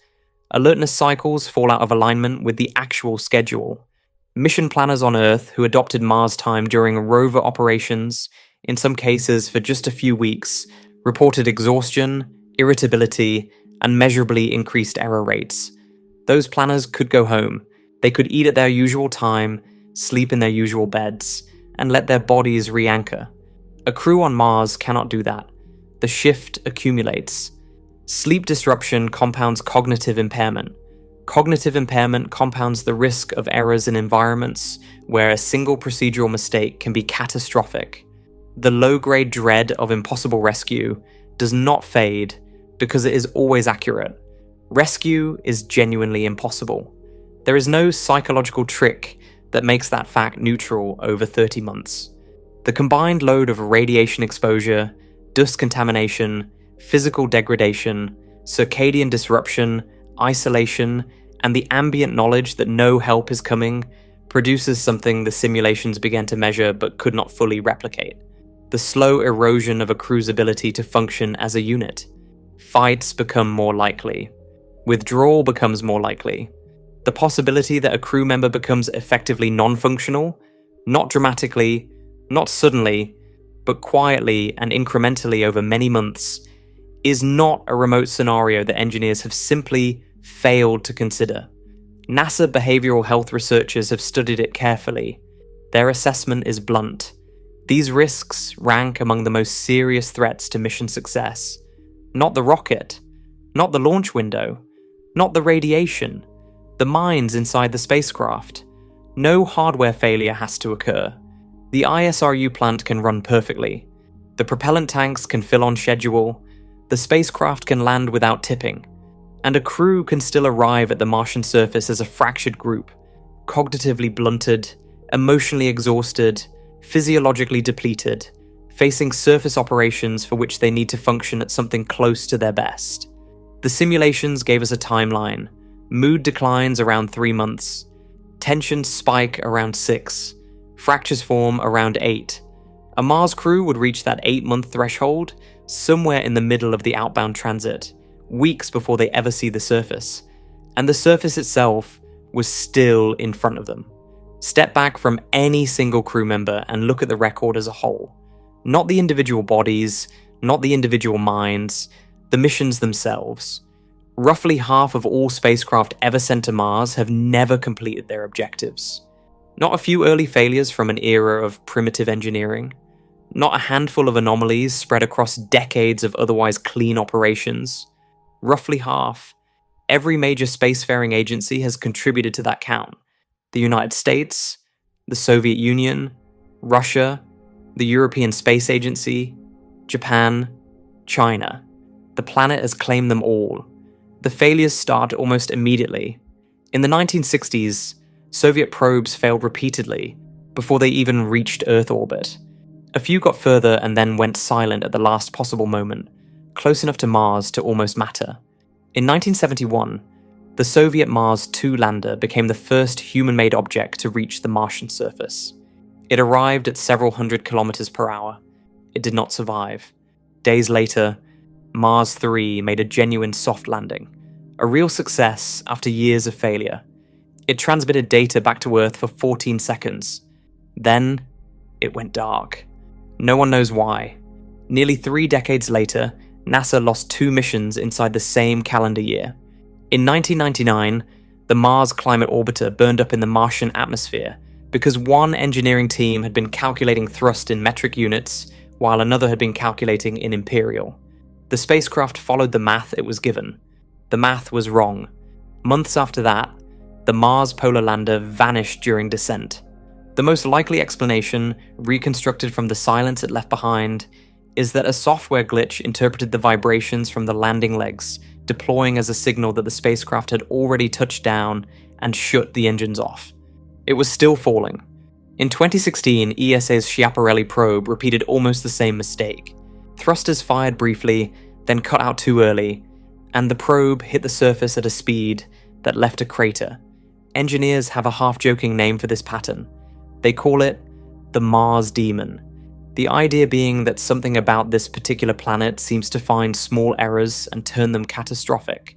Alertness cycles fall out of alignment with the actual schedule. Mission planners on Earth who adopted Mars time during rover operations, in some cases for just a few weeks, reported exhaustion, irritability, and measurably increased error rates. Those planners could go home. They could eat at their usual time, sleep in their usual beds, and let their bodies re-anchor. A crew on Mars cannot do that. The shift accumulates. Sleep disruption compounds cognitive impairment. Cognitive impairment compounds the risk of errors in environments where a single procedural mistake can be catastrophic. The low-grade dread of impossible rescue does not fade because it is always accurate. Rescue is genuinely impossible. There is no psychological trick that makes that fact neutral over 30 months. The combined load of radiation exposure, dust contamination, physical degradation, circadian disruption, isolation, and the ambient knowledge that no help is coming produces something the simulations began to measure but could not fully replicate. The slow erosion of a crew's ability to function as a unit. Fights become more likely. Withdrawal becomes more likely. The possibility that a crew member becomes effectively non-functional, not dramatically, not suddenly, but quietly and incrementally over many months, is not a remote scenario that engineers have simply failed to consider. NASA behavioral health researchers have studied it carefully. Their assessment is blunt. These risks rank among the most serious threats to mission success. Not the rocket, not the launch window, not the radiation, the mines inside the spacecraft. No hardware failure has to occur. The ISRU plant can run perfectly. The propellant tanks can fill on schedule. The spacecraft can land without tipping. And a crew can still arrive at the Martian surface as a fractured group, cognitively blunted, emotionally exhausted, physiologically depleted, facing surface operations for which they need to function at something close to their best. The simulations gave us a timeline. Mood declines around 3 months. Tensions spike around 6. Fractures form around 8. A Mars crew would reach that 8-month threshold somewhere in the middle of the outbound transit, weeks before they ever see the surface. And the surface itself was still in front of them. Step back from any single crew member and look at the record as a whole. Not the individual bodies, not the individual minds, the missions themselves. Roughly half of all spacecraft ever sent to Mars have never completed their objectives. Not a few early failures from an era of primitive engineering. Not a handful of anomalies spread across decades of otherwise clean operations. Roughly half. Every major spacefaring agency has contributed to that count. The United States, the Soviet Union, Russia, the European Space Agency, Japan, China. The planet has claimed them all. The failures start almost immediately. In the 1960s, Soviet probes failed repeatedly before they even reached Earth orbit. A few got further and then went silent at the last possible moment, close enough to Mars to almost matter. In 1971, The Soviet Mars 2 lander became the first human-made object to reach the Martian surface. It arrived at several hundred kilometers per hour. It did not survive. Days later, Mars 3 made a genuine soft landing, a real success after years of failure. It transmitted data back to Earth for 14 seconds. Then, it went dark. No one knows why. Nearly 3 decades later, NASA lost 2 missions inside the same calendar year. In 1999, the Mars Climate Orbiter burned up in the Martian atmosphere because one engineering team had been calculating thrust in metric units while another had been calculating in imperial. The spacecraft followed the math it was given. The math was wrong. Months after that, the Mars Polar Lander vanished during descent. The most likely explanation, reconstructed from the silence it left behind, is that a software glitch interpreted the vibrations from the landing legs, deploying as a signal that the spacecraft had already touched down and shut the engines off. It was still falling. In 2016, ESA's Schiaparelli probe repeated almost the same mistake. Thrusters fired briefly, then cut out too early, and the probe hit the surface at a speed that left a crater. Engineers have a half-joking name for this pattern. They call it the Mars Demon. The idea being that something about this particular planet seems to find small errors and turn them catastrophic.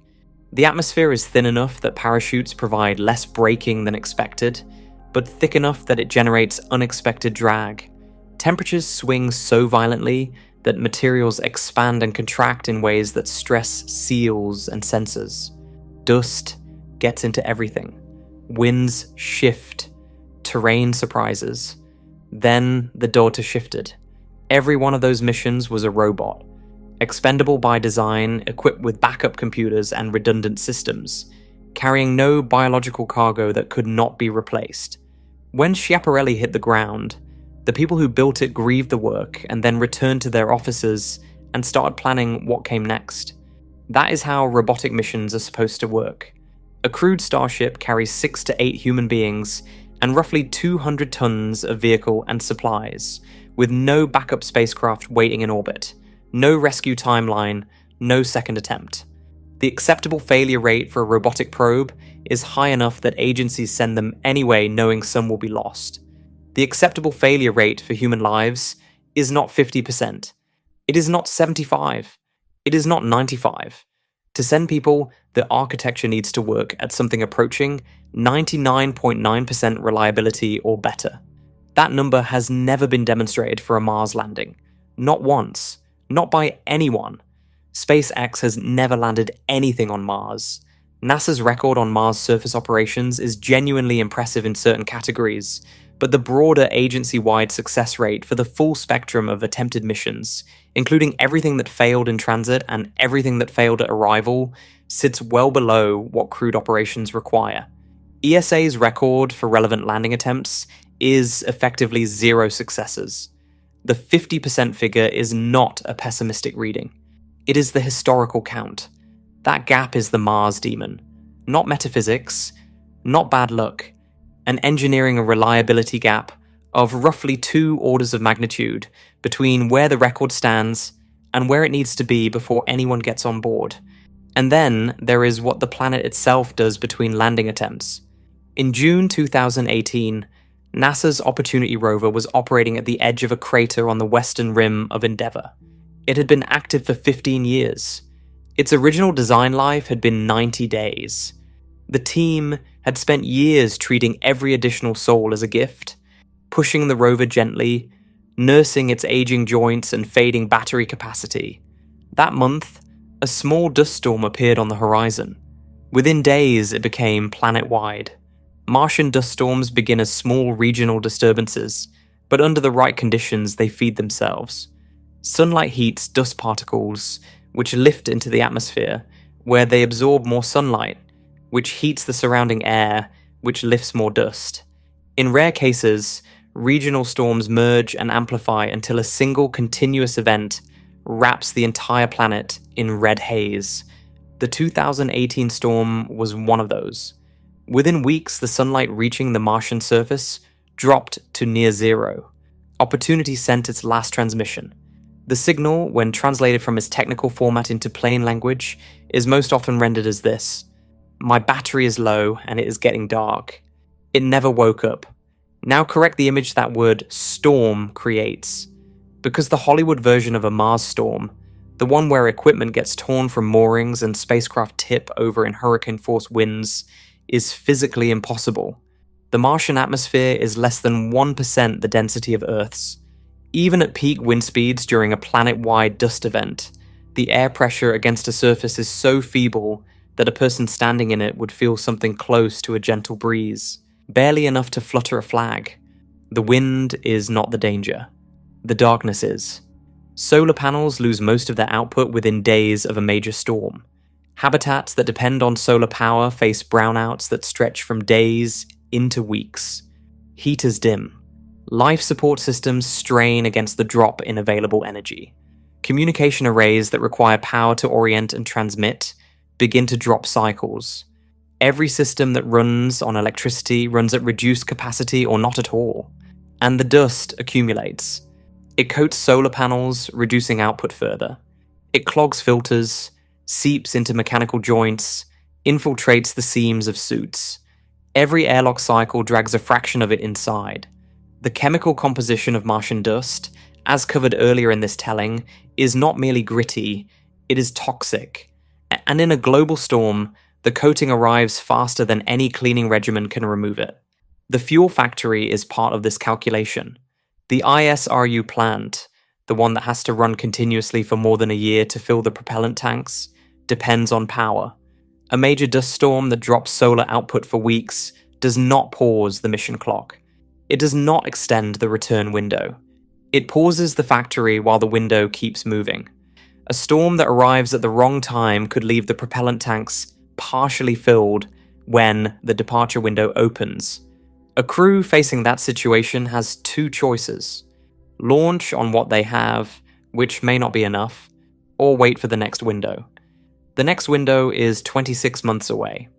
The atmosphere is thin enough that parachutes provide less braking than expected, but thick enough that it generates unexpected drag. Temperatures swing so violently that materials expand and contract in ways that stress seals and sensors. Dust gets into everything. Winds shift. Terrain surprises. Then the daughter shifted. Every one of those missions was a robot. Expendable by design, equipped with backup computers and redundant systems, carrying no biological cargo that could not be replaced. When Schiaparelli hit the ground, the people who built it grieved the work and then returned to their offices and started planning what came next. That is how robotic missions are supposed to work. A crewed starship carries 6 to 8 human beings and roughly 200 tons of vehicle and supplies, with no backup spacecraft waiting in orbit, no rescue timeline, no second attempt. The acceptable failure rate for a robotic probe is high enough that agencies send them anyway knowing some will be lost. The acceptable failure rate for human lives is not 50%. It is not 75. It is not 95. To send people, the architecture needs to work at something approaching 99.9% reliability or better. That number has never been demonstrated for a Mars landing. Not once. Not by anyone. SpaceX has never landed anything on Mars. NASA's record on Mars surface operations is genuinely impressive in certain categories, but the broader agency-wide success rate for the full spectrum of attempted missions, including everything that failed in transit and everything that failed at arrival, sits well below what crewed operations require. ESA's record for relevant landing attempts is effectively 0 successes. The 50% figure is not a pessimistic reading. It is the historical count. That gap is the Mars Demon. Not metaphysics, not bad luck. An engineering and reliability gap of roughly 2 orders of magnitude between where the record stands and where it needs to be before anyone gets on board. And then there is what the planet itself does between landing attempts. In June 2018, NASA's Opportunity rover was operating at the edge of a crater on the western rim of Endeavour. It had been active for 15 years. Its original design life had been 90 days. The team had spent years treating every additional soul as a gift, pushing the rover gently, nursing its aging joints and fading battery capacity. That month, a small dust storm appeared on the horizon. Within days, it became planet-wide. Martian dust storms begin as small regional disturbances, but under the right conditions, they feed themselves. Sunlight heats dust particles, which lift into the atmosphere, where they absorb more sunlight, which heats the surrounding air, which lifts more dust. In rare cases, regional storms merge and amplify until a single continuous event wraps the entire planet in red haze. The 2018 storm was one of those. Within weeks, the sunlight reaching the Martian surface dropped to near zero. Opportunity sent its last transmission. The signal, when translated from its technical format into plain language, is most often rendered as this: My battery is low and it is getting dark. It never woke up. Now correct the image that word storm creates. Because the Hollywood version of a Mars storm, the one where equipment gets torn from moorings and spacecraft tip over in hurricane-force winds, is physically impossible. The Martian atmosphere is less than 1% the density of Earth's. Even at peak wind speeds during a planet-wide dust event, the air pressure against a surface is so feeble that a person standing in it would feel something close to a gentle breeze, barely enough to flutter a flag. The wind is not the danger. The darkness is. Solar panels lose most of their output within days of a major storm. Habitats that depend on solar power face brownouts that stretch from days into weeks. Heaters dim. Life support systems strain against the drop in available energy. Communication arrays that require power to orient and transmit begin to drop cycles. Every system that runs on electricity runs at reduced capacity or not at all. And the dust accumulates. It coats solar panels, reducing output further. It clogs filters, seeps into mechanical joints, infiltrates the seams of suits. Every airlock cycle drags a fraction of it inside. The chemical composition of Martian dust, as covered earlier in this telling, is not merely gritty, it is toxic. And in a global storm, the coating arrives faster than any cleaning regimen can remove it. The fuel factory is part of this calculation. The ISRU plant, the one that has to run continuously for more than a year to fill the propellant tanks, depends on power. A major dust storm that drops solar output for weeks does not pause the mission clock. It does not extend the return window. It pauses the factory while the window keeps moving. A storm that arrives at the wrong time could leave the propellant tanks partially filled when the departure window opens. A crew facing that situation has two choices: launch on what they have, which may not be enough, or wait for the next window. The next window is 26 months away.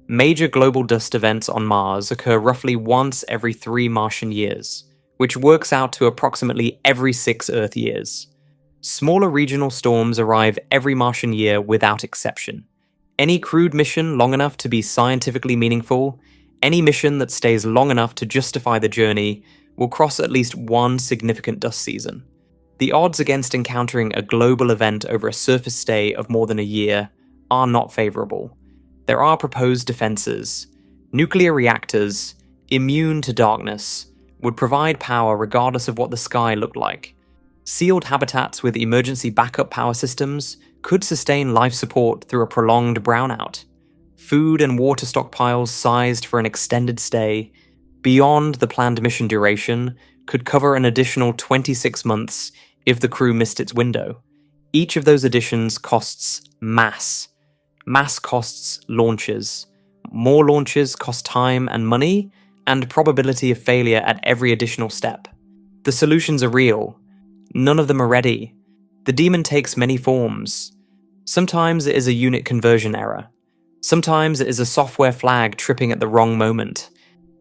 Major global dust events on Mars occur roughly once every 3 Martian years, which works out to approximately every 6 Earth years. Smaller regional storms arrive every Martian year without exception. Any crewed mission long enough to be scientifically meaningful, any mission that stays long enough to justify the journey, will cross at least one significant dust season. The odds against encountering a global event over a surface stay of more than a year are not favorable. There are proposed defenses. Nuclear reactors, immune to darkness, would provide power regardless of what the sky looked like. Sealed habitats with emergency backup power systems could sustain life support through a prolonged brownout. Food and water stockpiles sized for an extended stay, beyond the planned mission duration, could cover an additional 26 months if the crew missed its window. Each of those additions costs mass. Mass costs launches. More launches cost time and money, and probability of failure at every additional step. The solutions are real. None of them are ready. The demon takes many forms. Sometimes it is a unit conversion error. Sometimes it is a software flag tripping at the wrong moment.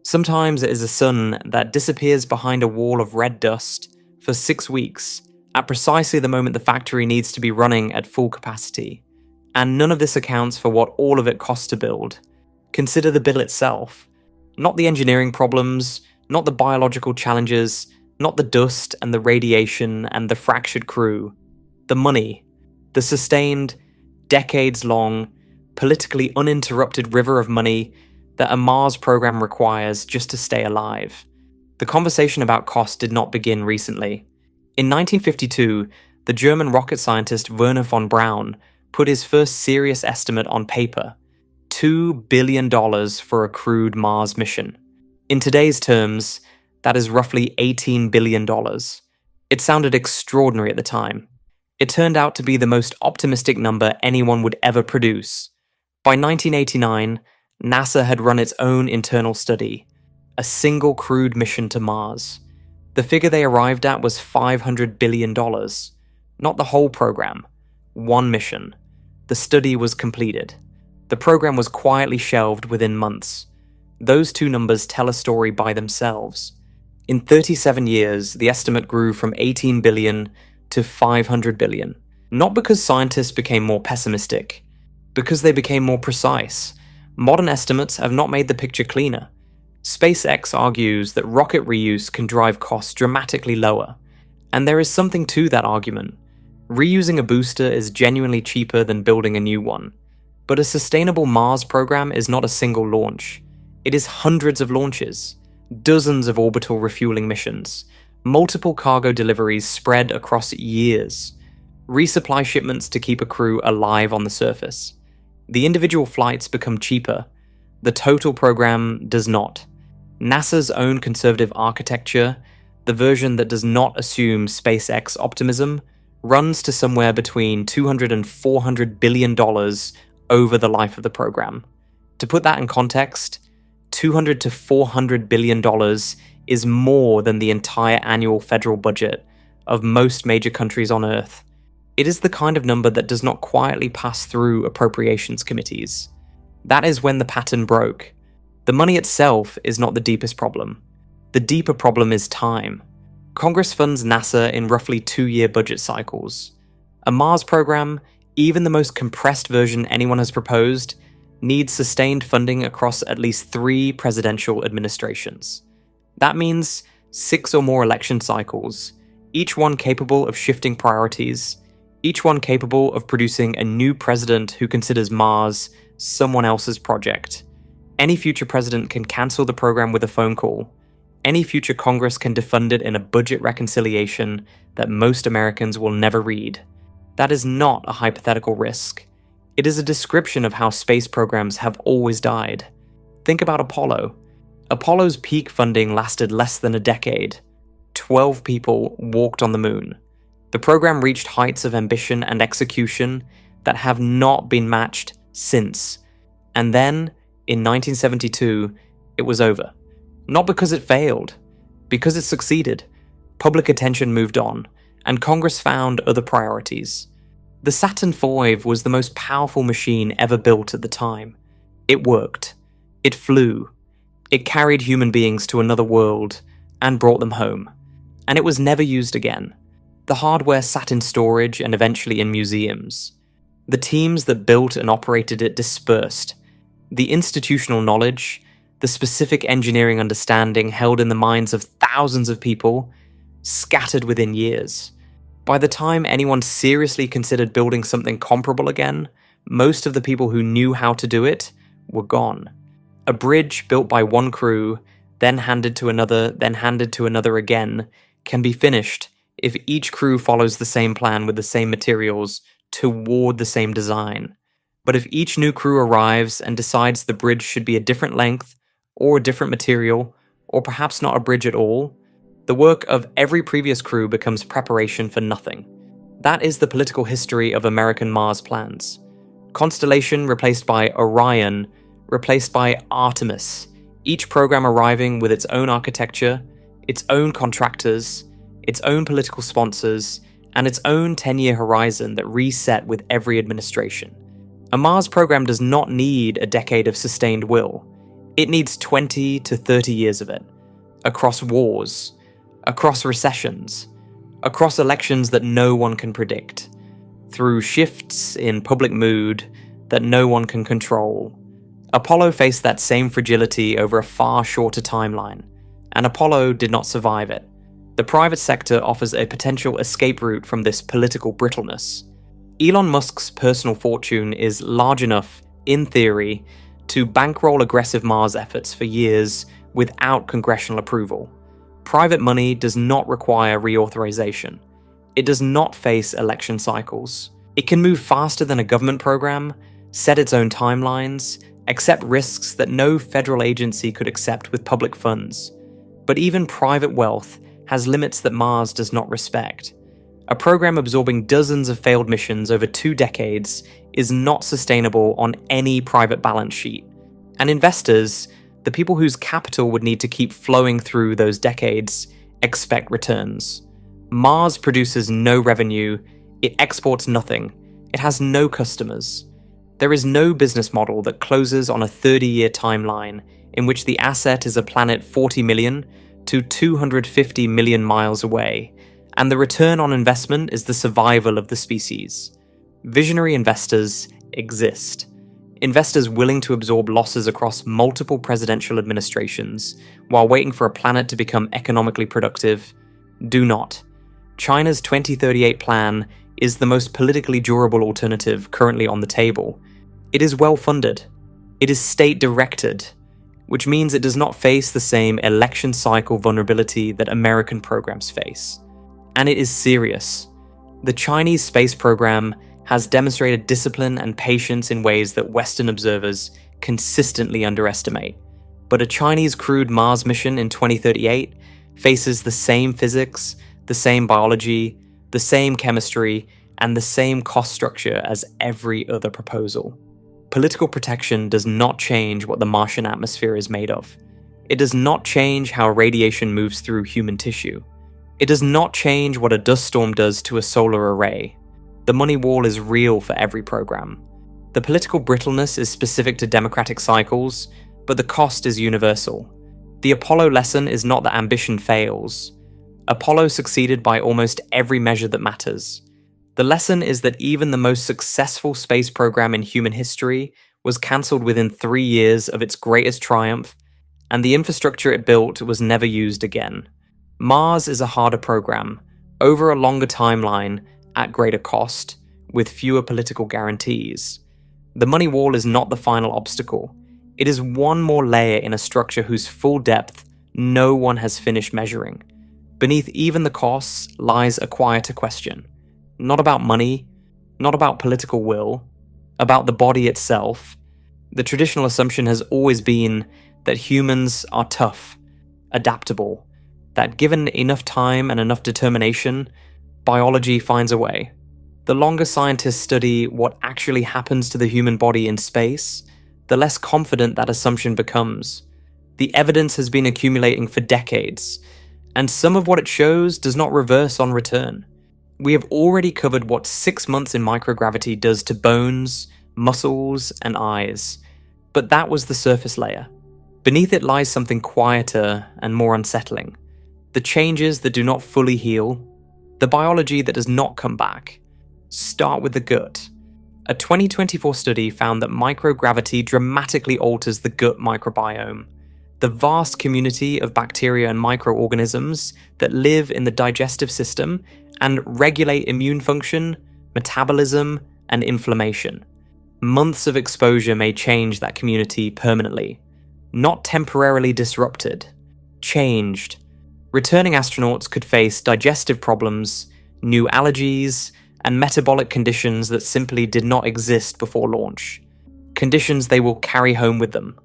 Sometimes it is a sun that disappears behind a wall of red dust for 6 weeks, at precisely the moment the factory needs to be running at full capacity. And none of this accounts for what all of it costs to build. Consider the bill itself. Not the engineering problems, not the biological challenges, not the dust and the radiation and the fractured crew. The money. The sustained, decades-long, politically uninterrupted river of money that a Mars program requires just to stay alive. The conversation about cost did not begin recently. In 1952, the German rocket scientist Werner von Braun put his first serious estimate on paper: $2 billion for a crewed Mars mission. In today's terms, that is roughly $18 billion. It sounded extraordinary at the time. It turned out to be the most optimistic number anyone would ever produce. By 1989, NASA had run its own internal study, a single crewed mission to Mars. The figure they arrived at was $500 billion. Not the whole program, one mission. The study was completed. The program was quietly shelved within months. Those two numbers tell a story by themselves. In 37 years, the estimate grew from 18 billion to 500 billion. Not because scientists became more pessimistic, because they became more precise. Modern estimates have not made the picture cleaner. SpaceX argues that rocket reuse can drive costs dramatically lower, and there is something to that argument. Reusing a booster is genuinely cheaper than building a new one. But a sustainable Mars program is not a single launch. It is hundreds of launches, dozens of orbital refueling missions, multiple cargo deliveries spread across years, resupply shipments to keep a crew alive on the surface. The individual flights become cheaper. The total program does not. NASA's own conservative architecture, the version that does not assume SpaceX optimism, runs to somewhere between $200 and $400 billion over the life of the program. To put that in context, $200 to $400 billion is more than the entire annual federal budget of most major countries on Earth. It is the kind of number that does not quietly pass through appropriations committees. That is when the pattern broke. The money itself is not the deepest problem. The deeper problem is time. Congress funds NASA in roughly 2-year budget cycles. A Mars program, even the most compressed version anyone has proposed, needs sustained funding across at least 3 presidential administrations. That means 6 or more election cycles, each one capable of shifting priorities, each one capable of producing a new president who considers Mars someone else's project. Any future president can cancel the program with a phone call. Any future Congress can defund it in a budget reconciliation that most Americans will never read. That is not a hypothetical risk. It is a description of how space programs have always died. Think about Apollo. Apollo's peak funding lasted less than a decade. 12 people walked on the moon. The program reached heights of ambition and execution that have not been matched since. And then, in 1972, it was over. Not because it failed, because it succeeded. Public attention moved on, and Congress found other priorities. The Saturn V was the most powerful machine ever built at the time. It worked. It flew. It carried human beings to another world and brought them home. And it was never used again. The hardware sat in storage and eventually in museums. The teams that built and operated it dispersed. The institutional knowledge, the specific engineering understanding held in the minds of thousands of people, scattered within years. By the time anyone seriously considered building something comparable again, most of the people who knew how to do it were gone. A bridge built by one crew, then handed to another again, can be finished if each crew follows the same plan with the same materials toward the same design. But if each new crew arrives and decides the bridge should be a different length, or a different material, or perhaps not a bridge at all, the work of every previous crew becomes preparation for nothing. That is the political history of American Mars plans. Constellation replaced by Orion, replaced by Artemis, each program arriving with its own architecture, its own contractors, its own political sponsors, and its own 10-year horizon that reset with every administration. A Mars program does not need a decade of sustained will. It needs 20 to 30 years of it, across wars, across recessions, across elections that no one can predict, through shifts in public mood that no one can control. Apollo faced that same fragility over a far shorter timeline, and Apollo did not survive it. The private sector offers a potential escape route from this political brittleness. Elon Musk's personal fortune is large enough, in theory, to bankroll aggressive Mars efforts for years without congressional approval. Private money does not require reauthorization. It does not face election cycles. It can move faster than a government program, set its own timelines, accept risks that no federal agency could accept with public funds. But even private wealth has limits that Mars does not respect. A program absorbing dozens of failed missions over 2 decades is not sustainable on any private balance sheet. And investors, the people whose capital would need to keep flowing through those decades, expect returns. Mars produces no revenue, it exports nothing, it has no customers. There is no business model that closes on a 30-year timeline in which the asset is a planet 40 million to 250 million miles away, and the return on investment is the survival of the species. Visionary investors exist. Investors willing to absorb losses across multiple presidential administrations while waiting for a planet to become economically productive do not. China's 2038 plan is the most politically durable alternative currently on the table. It is well-funded. It is state-directed, which means it does not face the same election cycle vulnerability that American programs face. And it is serious. The Chinese space program has demonstrated discipline and patience in ways that Western observers consistently underestimate. But a Chinese crewed Mars mission in 2038 faces the same physics, the same biology, the same chemistry, and the same cost structure as every other proposal. Political protection does not change what the Martian atmosphere is made of. It does not change how radiation moves through human tissue. It does not change what a dust storm does to a solar array. The money wall is real for every program. The political brittleness is specific to democratic cycles, but the cost is universal. The Apollo lesson is not that ambition fails. Apollo succeeded by almost every measure that matters. The lesson is that even the most successful space program in human history was cancelled within 3 years of its greatest triumph, and the infrastructure it built was never used again. Mars is a harder program, over a longer timeline, at greater cost, with fewer political guarantees. The money wall is not the final obstacle. It is one more layer in a structure whose full depth no one has finished measuring. Beneath even the costs lies a quieter question. Not about money, not about political will, about the body itself. The traditional assumption has always been that humans are tough, adaptable, that given enough time and enough determination, biology finds a way. The longer scientists study what actually happens to the human body in space, the less confident that assumption becomes. The evidence has been accumulating for decades, and some of what it shows does not reverse on return. We have already covered what 6 months in microgravity does to bones, muscles, and eyes, but that was the surface layer. Beneath it lies something quieter and more unsettling. The changes that do not fully heal, the biology that does not come back. Start with the gut. A 2024 study found that microgravity dramatically alters the gut microbiome, the vast community of bacteria and microorganisms that live in the digestive system and regulate immune function, metabolism, and inflammation. Months of exposure may change that community permanently. Not temporarily disrupted, changed. Returning astronauts could face digestive problems, new allergies, and metabolic conditions that simply did not exist before launch. Conditions they will carry home with them.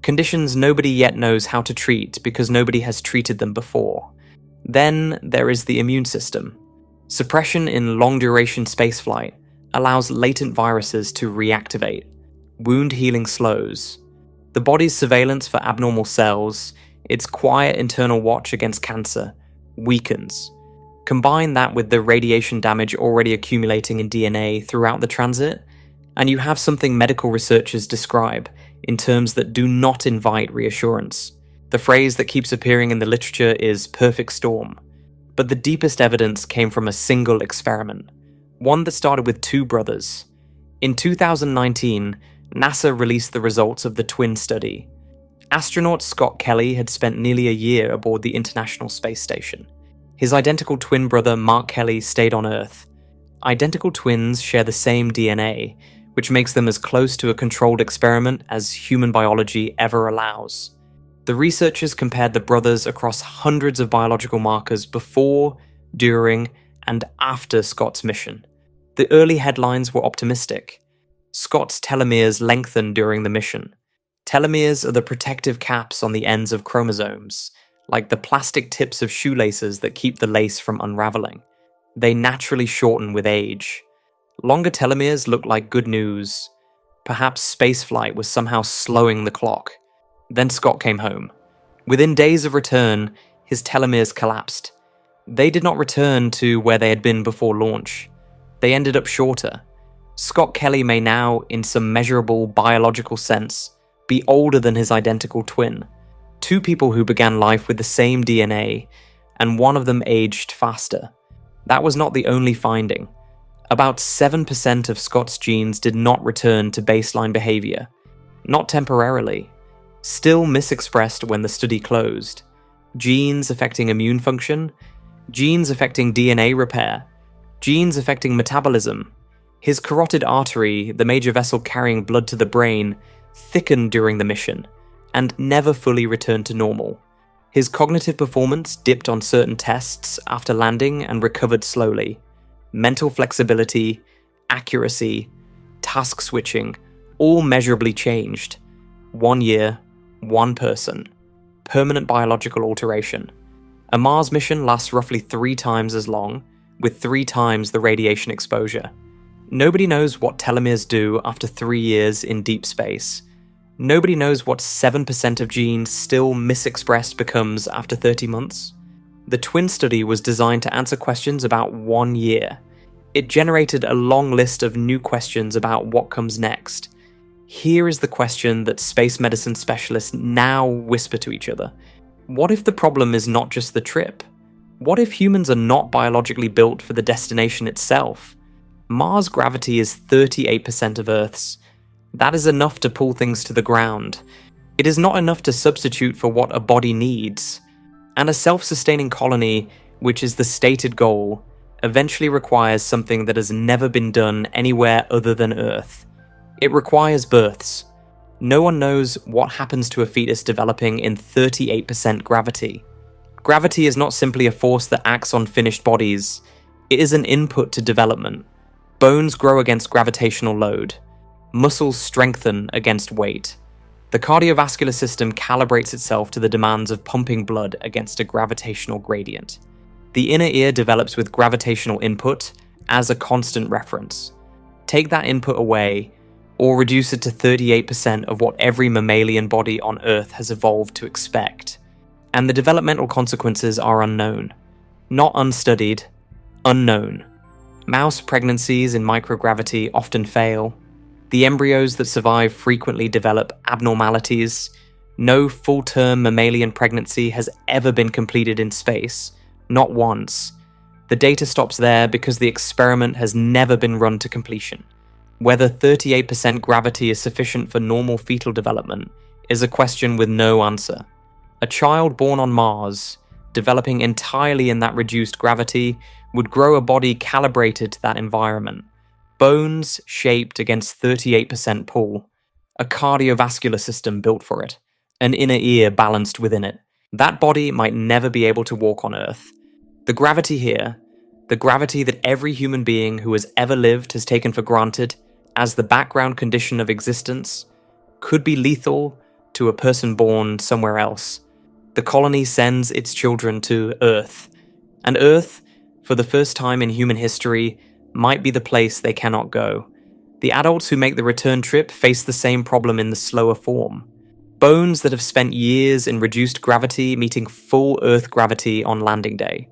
Conditions nobody yet knows how to treat because nobody has treated them before. Then there is the immune system. Suppression in long-duration spaceflight allows latent viruses to reactivate. Wound healing slows. The body's surveillance for abnormal cells, its quiet internal watch against cancer, weakens. Combine that with the radiation damage already accumulating in DNA throughout the transit, and you have something medical researchers describe in terms that do not invite reassurance. The phrase that keeps appearing in the literature is perfect storm. But the deepest evidence came from a single experiment, one that started with 2 brothers. In 2019, NASA released the results of the twin study. Astronaut Scott Kelly had spent nearly a year aboard the International Space Station. His identical twin brother Mark Kelly stayed on Earth. Identical twins share the same DNA, which makes them as close to a controlled experiment as human biology ever allows. The researchers compared the brothers across hundreds of biological markers before, during, and after Scott's mission. The early headlines were optimistic. Scott's telomeres lengthened during the mission. Telomeres are the protective caps on the ends of chromosomes, like the plastic tips of shoelaces that keep the lace from unraveling. They naturally shorten with age. Longer telomeres look like good news. Perhaps spaceflight was somehow slowing the clock. Then Scott came home. Within days of return, his telomeres collapsed. They did not return to where they had been before launch. They ended up shorter. Scott Kelly may now, in some measurable biological sense, be older than his identical twin. 2 people who began life with the same DNA, and one of them aged faster. That was not the only finding. About 7% of Scott's genes did not return to baseline behavior, not temporarily, still misexpressed when the study closed. Genes affecting immune function, genes affecting DNA repair, genes affecting metabolism. His carotid artery, the major vessel carrying blood to the brain, thickened during the mission and never fully returned to normal. His cognitive performance dipped on certain tests after landing and recovered slowly. Mental flexibility, accuracy, task switching, all measurably changed. 1 year, one person. Permanent biological alteration. A Mars mission lasts roughly 3 times as long, with 3 times the radiation exposure. Nobody knows what telomeres do after 3 years in deep space. Nobody knows what 7% of genes still misexpressed becomes after 30 months. The twin study was designed to answer questions about 1 year. It generated a long list of new questions about what comes next. Here is the question that space medicine specialists now whisper to each other. What if the problem is not just the trip? What if humans are not biologically built for the destination itself? Mars' gravity is 38% of Earth's. That is enough to pull things to the ground. It is not enough to substitute for what a body needs. And a self-sustaining colony, which is the stated goal, eventually requires something that has never been done anywhere other than Earth. It requires births. No one knows what happens to a fetus developing in 38% gravity. Gravity is not simply a force that acts on finished bodies. It is an input to development. Bones grow against gravitational load. Muscles strengthen against weight. The cardiovascular system calibrates itself to the demands of pumping blood against a gravitational gradient. The inner ear develops with gravitational input as a constant reference. Take that input away, or reduce it to 38% of what every mammalian body on Earth has evolved to expect, and the developmental consequences are unknown. Not unstudied, unknown. Mouse pregnancies in microgravity often fail. The embryos that survive frequently develop abnormalities. No full-term mammalian pregnancy has ever been completed in space, not once. The data stops there because the experiment has never been run to completion. Whether 38% gravity is sufficient for normal fetal development is a question with no answer. A child born on Mars, developing entirely in that reduced gravity, would grow a body calibrated to that environment. Bones shaped against 38% pull, a cardiovascular system built for it, an inner ear balanced within it. That body might never be able to walk on Earth. The gravity here, the gravity that every human being who has ever lived has taken for granted as the background condition of existence, could be lethal to a person born somewhere else. The colony sends its children to Earth, and Earth, for the first time in human history, might be the place they cannot go. The adults who make the return trip face the same problem in the slower form. Bones that have spent years in reduced gravity meeting full Earth gravity on landing day.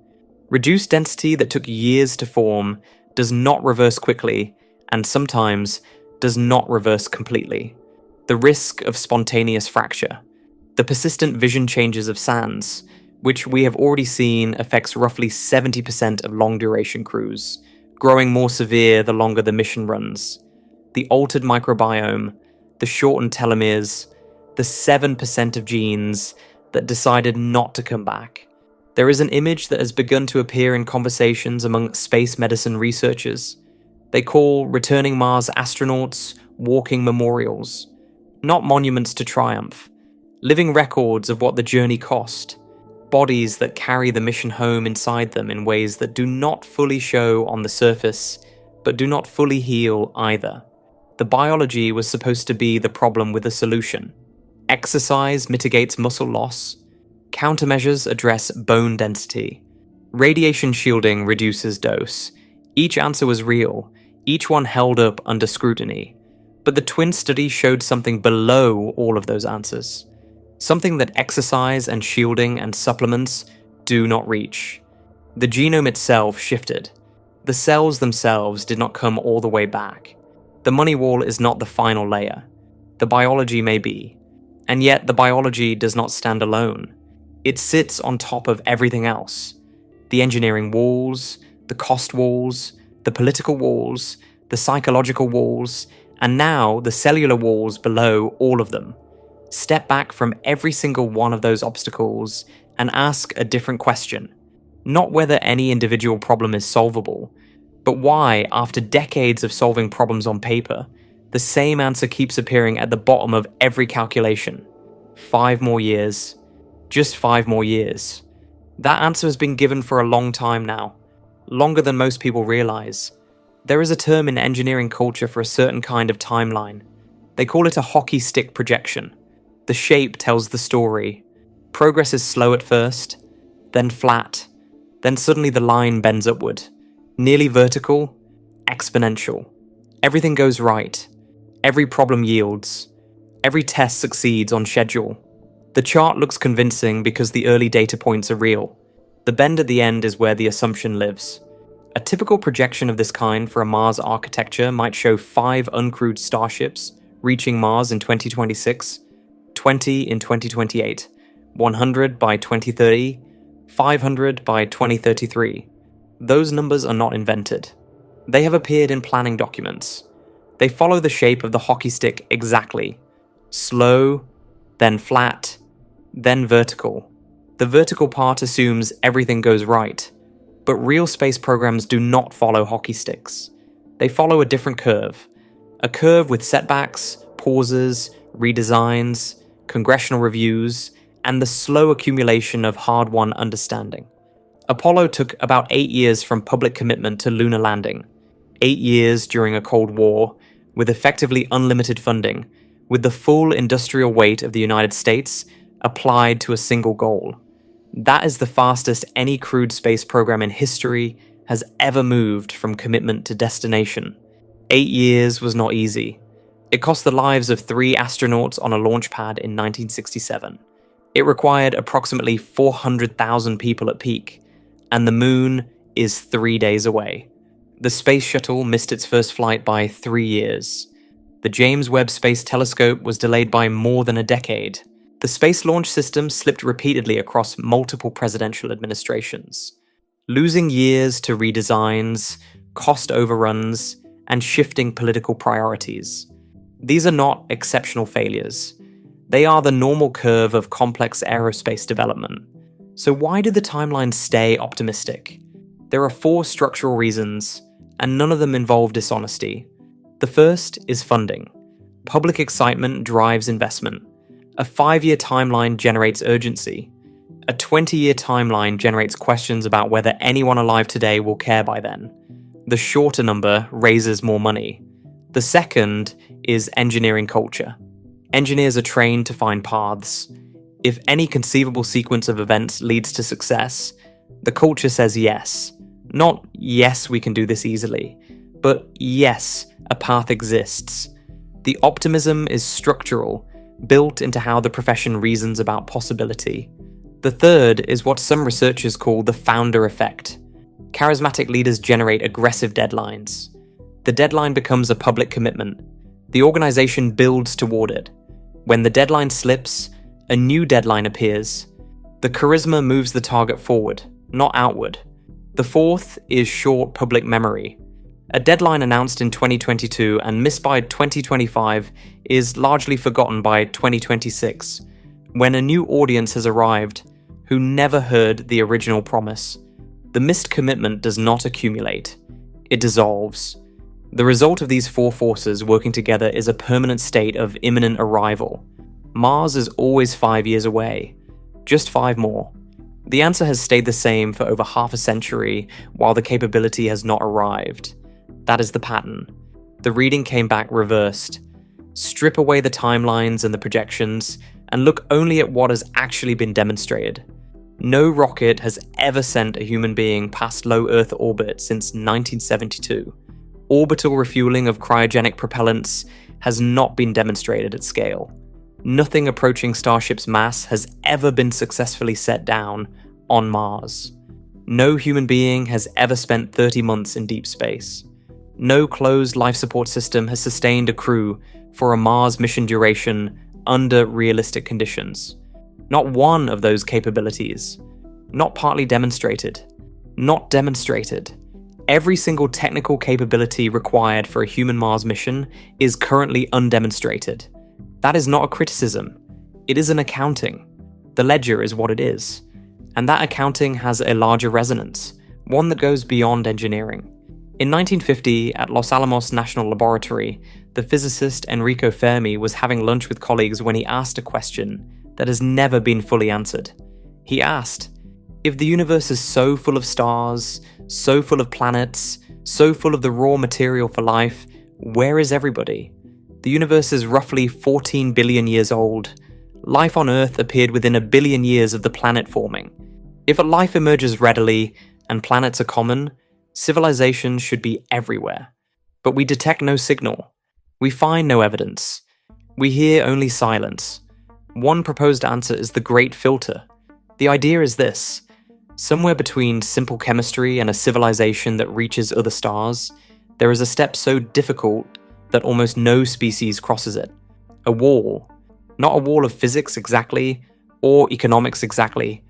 Reduced density that took years to form does not reverse quickly, and sometimes does not reverse completely. The risk of spontaneous fracture. The persistent vision changes of SANS, which we have already seen affects roughly 70% of long-duration crews, growing more severe the longer the mission runs. The altered microbiome, the shortened telomeres, the 7% of genes that decided not to come back. There is an image that has begun to appear in conversations among space medicine researchers. They call returning Mars astronauts walking memorials, not monuments to triumph, living records of what the journey cost, bodies that carry the mission home inside them in ways that do not fully show on the surface, but do not fully heal either. The biology was supposed to be the problem with the solution. Exercise mitigates muscle loss. Countermeasures address bone density. Radiation shielding reduces dose. Each answer was real, each one held up under scrutiny. But the twin study showed something below all of those answers. Something that exercise and shielding and supplements do not reach. The genome itself shifted. The cells themselves did not come all the way back. The money wall is not the final layer. The biology may be. And yet the biology does not stand alone. It sits on top of everything else. The engineering walls, the cost walls, the political walls, the psychological walls, and now the cellular walls below all of them. Step back from every single one of those obstacles and ask a different question. Not whether any individual problem is solvable, but why, after decades of solving problems on paper, the same answer keeps appearing at the bottom of every calculation. 5 more years. Just 5 more years. That answer has been given for a long time now. Longer than most people realize. There is a term in engineering culture for a certain kind of timeline. They call it a hockey stick projection. The shape tells the story. Progress is slow at first, then flat, then suddenly the line bends upward. Nearly vertical, exponential. Everything goes right. Every problem yields. Every test succeeds on schedule. The chart looks convincing because the early data points are real. The bend at the end is where the assumption lives. A typical projection of this kind for a Mars architecture might show 5 uncrewed starships reaching Mars in 2026, 20 in 2028, 100 by 2030, 500 by 2033. Those numbers are not invented. They have appeared in planning documents. They follow the shape of the hockey stick exactly. Slow, then flat, then vertical. The vertical part assumes everything goes right. But real space programs do not follow hockey sticks. They follow a different curve. A curve with setbacks, pauses, redesigns, congressional reviews, and the slow accumulation of hard-won understanding. Apollo took about 8 years from public commitment to lunar landing. 8 years during a Cold War, with effectively unlimited funding, with the full industrial weight of the United States applied to a single goal. That is the fastest any crewed space program in history has ever moved from commitment to destination. 8 years was not easy. It cost the lives of 3 astronauts on a launch pad in 1967. It required approximately 400,000 people at peak, and the moon is 3 days away. The space shuttle missed its first flight by 3 years. The James Webb Space Telescope was delayed by more than a decade. The Space Launch System slipped repeatedly across multiple presidential administrations, losing years to redesigns, cost overruns, and shifting political priorities. These are not exceptional failures. They are the normal curve of complex aerospace development. So why do the timelines stay optimistic? There are 4 structural reasons, and none of them involve dishonesty. The first is funding. Public excitement drives investment. A 5-year timeline generates urgency. A 20-year timeline generates questions about whether anyone alive today will care by then. The shorter number raises more money. The second is engineering culture. Engineers are trained to find paths. If any conceivable sequence of events leads to success, the culture says yes. Not yes, we can do this easily, but yes, a path exists. The optimism is structural, built into how the profession reasons about possibility. The third is what some researchers call the founder effect. Charismatic leaders generate aggressive deadlines. The deadline becomes a public commitment. The organization builds toward it. When the deadline slips, a new deadline appears. The charisma moves the target forward, not outward. The fourth is short public memory. A deadline announced in 2022 and missed by 2025 is largely forgotten by 2026, when a new audience has arrived who never heard the original promise. The missed commitment does not accumulate. It dissolves. The result of these 4 forces working together is a permanent state of imminent arrival. Mars is always 5 years away. Just 5 more. The answer has stayed the same for over half a century, while the capability has not arrived. That is the pattern. The reading came back reversed. Strip away the timelines and the projections, and look only at what has actually been demonstrated. No rocket has ever sent a human being past low Earth orbit since 1972. Orbital refueling of cryogenic propellants has not been demonstrated at scale. Nothing approaching Starship's mass has ever been successfully set down on Mars. No human being has ever spent 30 months in deep space. No closed life support system has sustained a crew for a Mars mission duration under realistic conditions. Not one of those capabilities. Not partly demonstrated. Not demonstrated. Every single technical capability required for a human Mars mission is currently undemonstrated. That is not a criticism. It is an accounting. The ledger is what it is. And that accounting has a larger resonance, one that goes beyond engineering. In 1950, at Los Alamos National Laboratory, the physicist Enrico Fermi was having lunch with colleagues when he asked a question that has never been fully answered. He asked, if the universe is so full of stars, so full of planets, so full of the raw material for life, where is everybody? The universe is roughly 14 billion years old. Life on Earth appeared within a billion years of the planet forming. If life emerges readily and planets are common, civilization should be everywhere. But we detect no signal. We find no evidence. We hear only silence. One proposed answer is the Great Filter. The idea is this. Somewhere between simple chemistry and a civilization that reaches other stars, there is a step so difficult that almost no species crosses it. A wall. Not a wall of physics exactly, or economics exactly,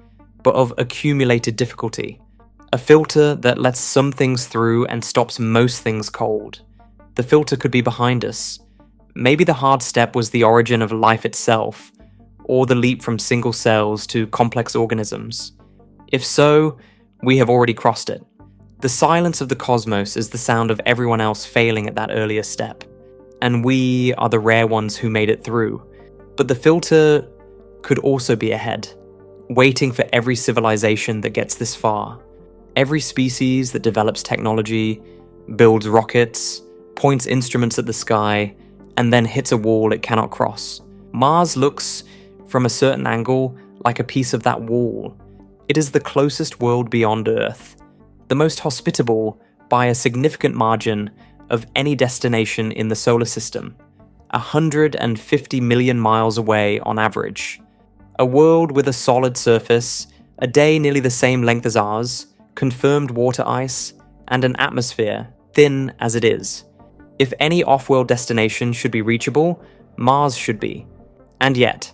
but of accumulated difficulty. A filter that lets some things through and stops most things cold. The filter could be behind us. Maybe the hard step was the origin of life itself, or the leap from single cells to complex organisms. If so, we have already crossed it. The silence of the cosmos is the sound of everyone else failing at that earlier step, and we are the rare ones who made it through. But the filter could also be ahead, waiting for every civilization that gets this far. Every species that develops technology, builds rockets, points instruments at the sky, and then hits a wall it cannot cross. Mars looks, from a certain angle, like a piece of that wall. It is the closest world beyond Earth, the most hospitable by a significant margin of any destination in the solar system, 150 million miles away on average. A world with a solid surface, a day nearly the same length as ours, confirmed water ice, and an atmosphere, thin as it is. If any off-world destination should be reachable, Mars should be. And yet,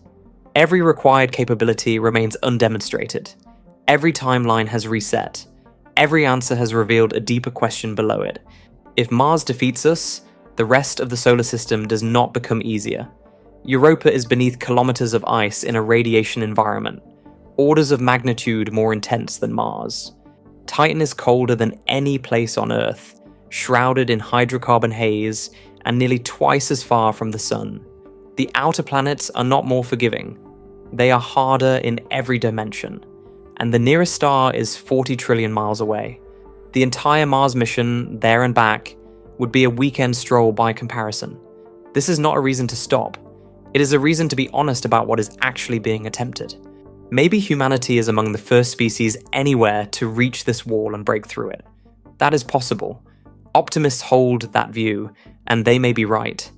every required capability remains undemonstrated. Every timeline has reset. Every answer has revealed a deeper question below it. If Mars defeats us, the rest of the solar system does not become easier. Europa is beneath kilometers of ice in a radiation environment, orders of magnitude more intense than Mars. Titan is colder than any place on Earth, shrouded in hydrocarbon haze and nearly twice as far from the Sun. The outer planets are not more forgiving. They are harder in every dimension. And the nearest star is 40 trillion miles away. The entire Mars mission, there and back, would be a weekend stroll by comparison. This is not a reason to stop. It is a reason to be honest about what is actually being attempted. Maybe humanity is among the first species anywhere to reach this wall and break through it. That is possible. Optimists hold that view, and they may be right.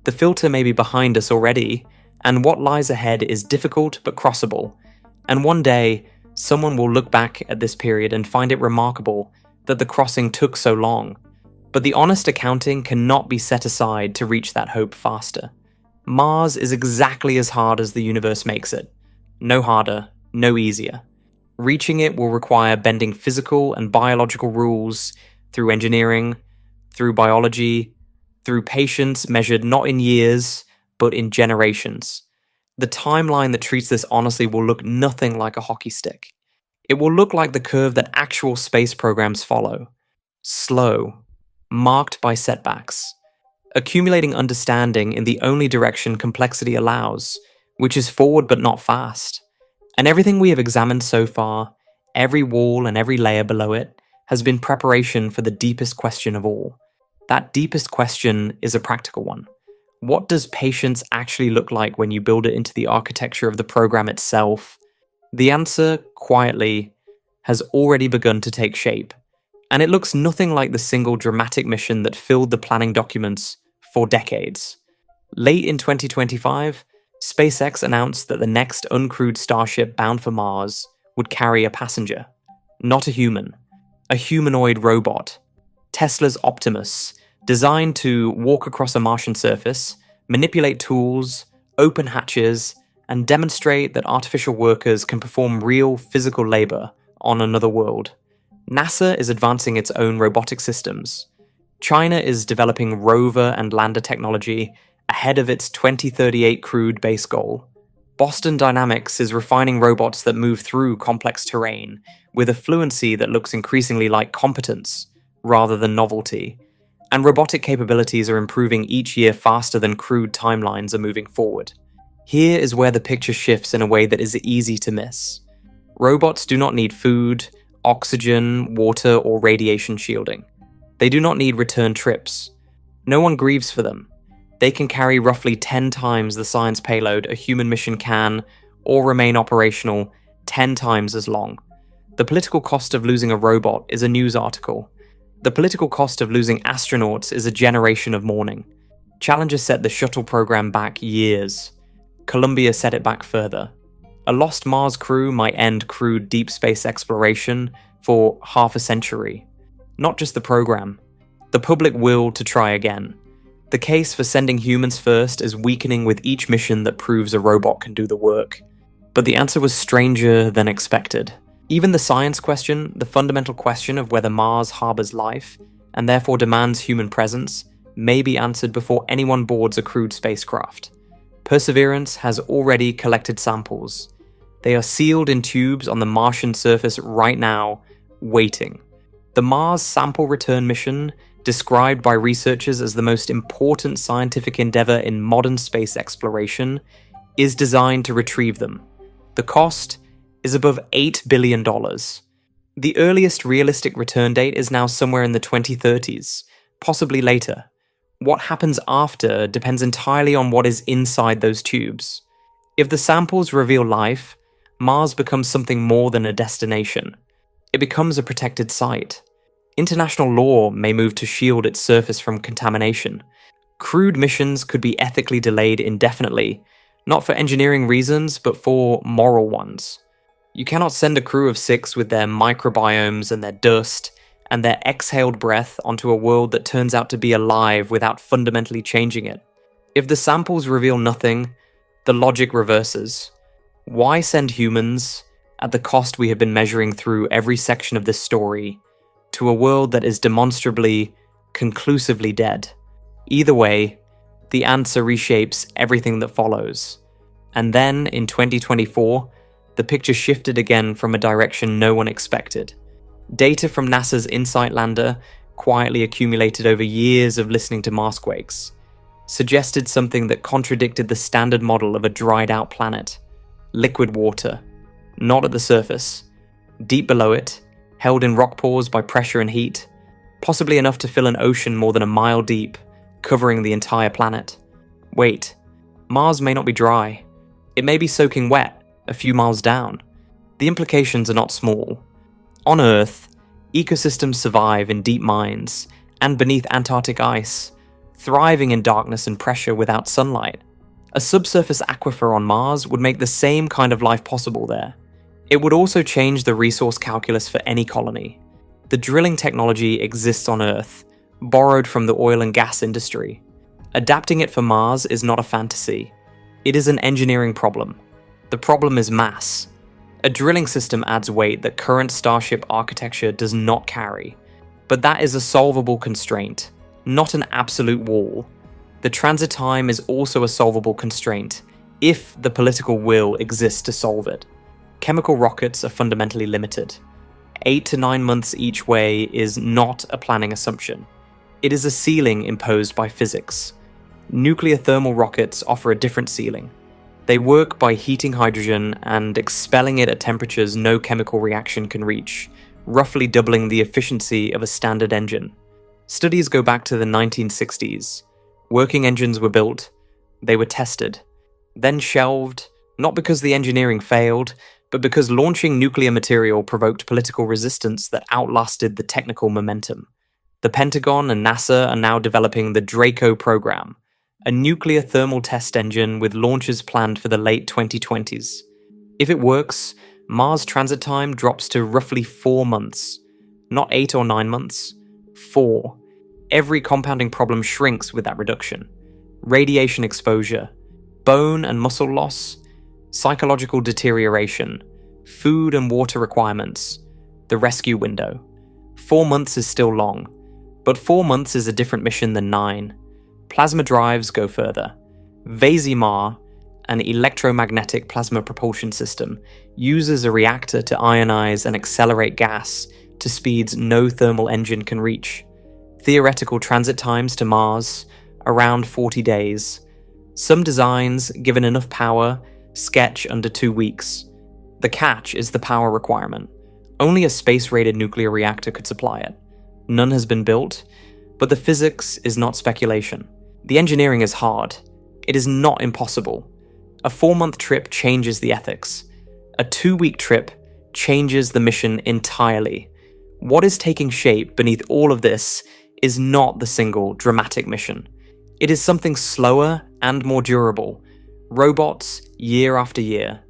The filter may be behind us already, and what lies ahead is difficult but crossable. And one day, someone will look back at this period and find it remarkable that the crossing took so long. But the honest accounting cannot be set aside to reach that hope faster. Mars is exactly as hard as the universe makes it. No harder, no easier. Reaching it will require bending physical and biological rules through engineering, through biology, through patience measured not in years, but in generations. The timeline that treats this honestly will look nothing like a hockey stick. It will look like the curve that actual space programs follow. Slow, marked by setbacks, accumulating understanding in the only direction complexity allows, which is forward but not fast. And everything we have examined so far, every wall and every layer below it, has been preparation for the deepest question of all. That deepest question is a practical one. What does patience actually look like when you build it into the architecture of the program itself? The answer, quietly, has already begun to take shape, and it looks nothing like the single dramatic mission that filled the planning documents for decades. Late in 2025, SpaceX announced that the next uncrewed starship bound for Mars would carry a passenger, not a human, a humanoid robot, Tesla's Optimus, designed to walk across a Martian surface, manipulate tools, open hatches, and demonstrate that artificial workers can perform real physical labor on another world. NASA is advancing its own robotic systems. China is developing rover and lander technology ahead of its 2038 crewed base goal. Boston Dynamics is refining robots that move through complex terrain with a fluency that looks increasingly like competence rather than novelty. And robotic capabilities are improving each year faster than crewed timelines are moving forward. Here is where the picture shifts in a way that is easy to miss. Robots do not need food, oxygen, water, or radiation shielding. They do not need return trips. No one grieves for them. They can carry roughly 10 times the science payload a human mission can, or remain operational 10 times as long. The political cost of losing a robot is a news article. The political cost of losing astronauts is a generation of mourning. Challenger set the shuttle program back years. Columbia set it back further. A lost Mars crew might end crewed deep space exploration for half a century. Not just the program, the public will to try again. The case for sending humans first is weakening with each mission that proves a robot can do the work. But the answer was stranger than expected. Even the science question, the fundamental question of whether Mars harbors life, and therefore demands human presence, may be answered before anyone boards a crewed spacecraft. Perseverance has already collected samples. They are sealed in tubes on the Martian surface right now, waiting. The Mars Sample Return mission, described by researchers as the most important scientific endeavor in modern space exploration, is designed to retrieve them. The cost is above $8 billion. The earliest realistic return date is now somewhere in the 2030s, possibly later. What happens after depends entirely on what is inside those tubes. If the samples reveal life, Mars becomes something more than a destination. It becomes a protected site. International law may move to shield its surface from contamination. Crewed missions could be ethically delayed indefinitely, not for engineering reasons, but for moral ones. You cannot send a crew of 6 with their microbiomes and their dust and their exhaled breath onto a world that turns out to be alive without fundamentally changing it. If the samples reveal nothing, the logic reverses. Why send humans, at the cost we have been measuring through every section of this story, to a world that is demonstrably, conclusively dead? Either way, the answer reshapes everything that follows. And then, in 2024, the picture shifted again from a direction no one expected. Data from NASA's InSight lander, quietly accumulated over years of listening to Marsquakes, suggested something that contradicted the standard model of a dried-out planet. Liquid water. Not at the surface. Deep below it, held in rock pores by pressure and heat, possibly enough to fill an ocean more than a mile deep, covering the entire planet. Wait, Mars may not be dry. It may be soaking wet, a few miles down. The implications are not small. On Earth, ecosystems survive in deep mines and beneath Antarctic ice, thriving in darkness and pressure without sunlight. A subsurface aquifer on Mars would make the same kind of life possible there. It would also change the resource calculus for any colony. The drilling technology exists on Earth, borrowed from the oil and gas industry. Adapting it for Mars is not a fantasy. It is an engineering problem. The problem is mass. A drilling system adds weight that current Starship architecture does not carry. But that is a solvable constraint, not an absolute wall. The transit time is also a solvable constraint, if the political will exists to solve it. Chemical rockets are fundamentally limited. 8 to 9 months each way is not a planning assumption. It is a ceiling imposed by physics. Nuclear thermal rockets offer a different ceiling. They work by heating hydrogen and expelling it at temperatures no chemical reaction can reach, roughly doubling the efficiency of a standard engine. Studies go back to the 1960s. Working engines were built, they were tested, then shelved, not because the engineering failed, but because launching nuclear material provoked political resistance that outlasted the technical momentum. The Pentagon and NASA are now developing the Draco program, a nuclear thermal test engine with launches planned for the late 2020s. If it works, Mars transit time drops to roughly 4 months. Not 8 or 9 months. 4. Every compounding problem shrinks with that reduction. Radiation exposure, bone and muscle loss, psychological deterioration, food and water requirements, the rescue window. 4 months is still long, but 4 months is a different mission than 9. Plasma drives go further. VASI-MAR, an electromagnetic plasma propulsion system, uses a reactor to ionize and accelerate gas to speeds no thermal engine can reach. Theoretical transit times to Mars, around 40 days. Some designs, given enough power, sketch under 2 weeks. The catch is the power requirement. Only a space-rated nuclear reactor could supply it. None has been built, but the physics is not speculation. The engineering is hard. It is not impossible. A 4-month trip changes the ethics. A 2-week trip changes the mission entirely. What is taking shape beneath all of this is not the single dramatic mission. It is something slower and more durable. Robots, year after year.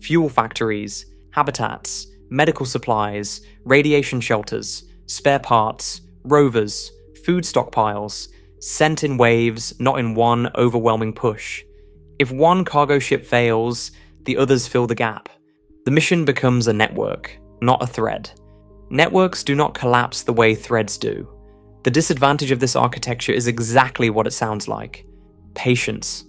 Fuel factories, habitats, medical supplies, radiation shelters, spare parts, rovers, food stockpiles, sent in waves, not in one overwhelming push. If one cargo ship fails, the others fill the gap. The mission becomes a network, not a thread. Networks do not collapse the way threads do. The disadvantage of this architecture is exactly what it sounds like: patience.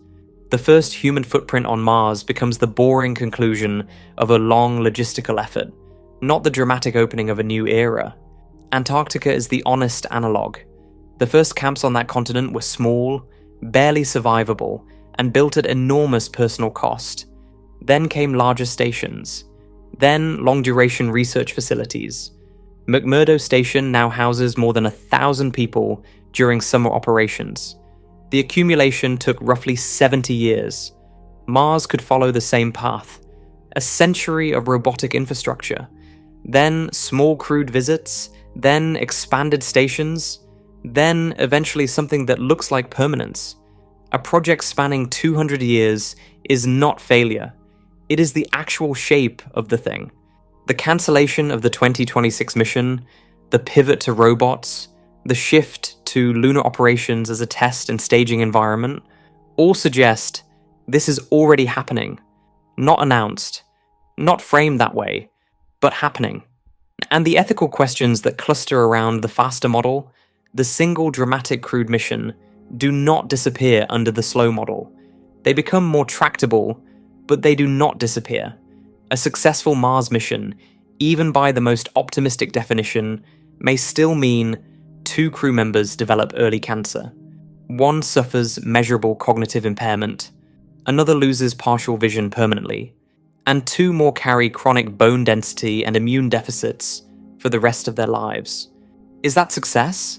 The first human footprint on Mars becomes the boring conclusion of a long logistical effort, not the dramatic opening of a new era. Antarctica is the honest analogue. The first camps on that continent were small, barely survivable, and built at enormous personal cost. Then came larger stations. Then long-duration research facilities. McMurdo Station now houses more than 1,000 people during summer operations. The accumulation took roughly 70 years. Mars could follow the same path. A century of robotic infrastructure. Then small crewed visits. Then expanded stations. Then eventually something that looks like permanence. A project spanning 200 years is not failure. It is the actual shape of the thing. The cancellation of the 2026 mission, the pivot to robots, the shift to lunar operations as a test and staging environment, all suggest this is already happening. Not announced, not framed that way, but happening. And the ethical questions that cluster around the faster model, the single dramatic crewed mission, do not disappear under the slow model. They become more tractable, but they do not disappear. A successful Mars mission, even by the most optimistic definition, may still mean 2 crew members develop early cancer. One suffers measurable cognitive impairment, another loses partial vision permanently, and 2 more carry chronic bone density and immune deficits for the rest of their lives. Is that success?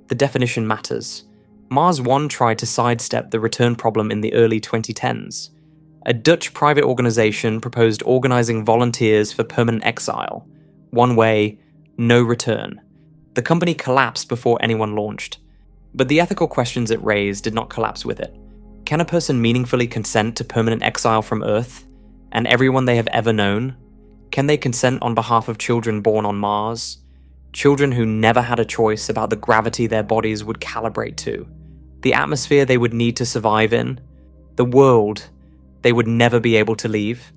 The definition matters. Mars One tried to sidestep the return problem in the early 2010s. A Dutch private organization proposed organizing volunteers for permanent exile. One way, no return. The company collapsed before anyone launched. But the ethical questions it raised did not collapse with it. Can a person meaningfully consent to permanent exile from Earth and everyone they have ever known? Can they consent on behalf of children born on Mars? Children who never had a choice about the gravity their bodies would calibrate to, the atmosphere they would need to survive in, the world they would never be able to leave.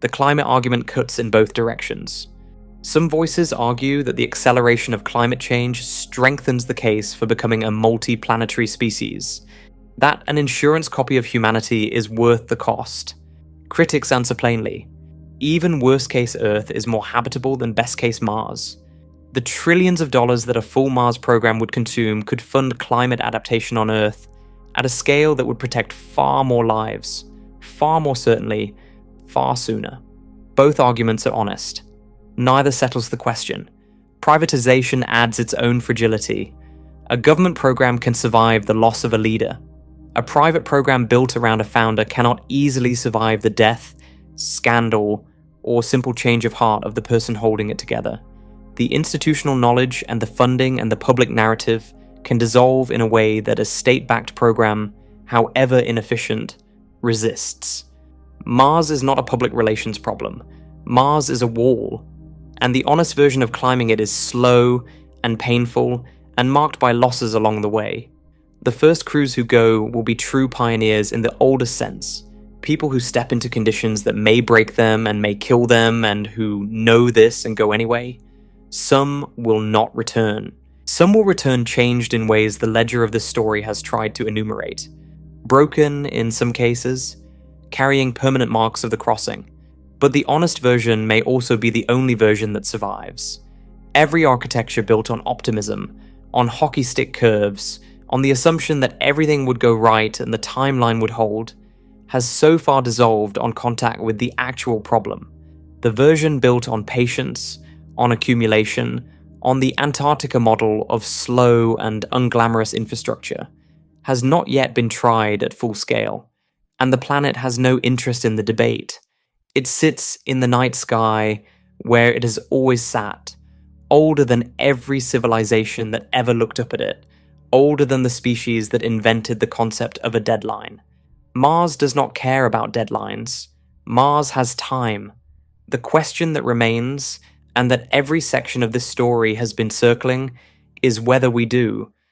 The climate argument cuts in both directions. Some voices argue that the acceleration of climate change strengthens the case for becoming a multi-planetary species, that an insurance copy of humanity is worth the cost. Critics answer plainly. Even worst-case Earth is more habitable than best-case Mars. The trillions of dollars that a full Mars program would consume could fund climate adaptation on Earth at a scale that would protect far more lives, far more certainly, far sooner. Both arguments are honest. Neither settles the question. Privatization adds its own fragility. A government program can survive the loss of a leader. A private program built around a founder cannot easily survive the death, scandal, or simple change of heart of the person holding it together. The institutional knowledge and the funding and the public narrative can dissolve in a way that a state-backed program, however inefficient, resists. Mars is not a public relations problem. Mars is a wall, and the honest version of climbing it is slow and painful and marked by losses along the way. The first crews who go will be true pioneers in the oldest sense, people who step into conditions that may break them and may kill them and who know this and go anyway. Some will not return. Some will return changed in ways the ledger of this story has tried to enumerate. Broken in some cases, carrying permanent marks of the crossing. But the honest version may also be the only version that survives. Every architecture built on optimism, on hockey stick curves, on the assumption that everything would go right and the timeline would hold, has so far dissolved on contact with the actual problem. The version built on patience, on accumulation, on the Antarctica model of slow and unglamorous infrastructure, has not yet been tried at full scale, and the planet has no interest in the debate. It sits in the night sky where it has always sat, older than every civilization that ever looked up at it, older than the species that invented the concept of a deadline. Mars does not care about deadlines. Mars has time. The question that remains, and that every section of this story has been circling, is whether we do,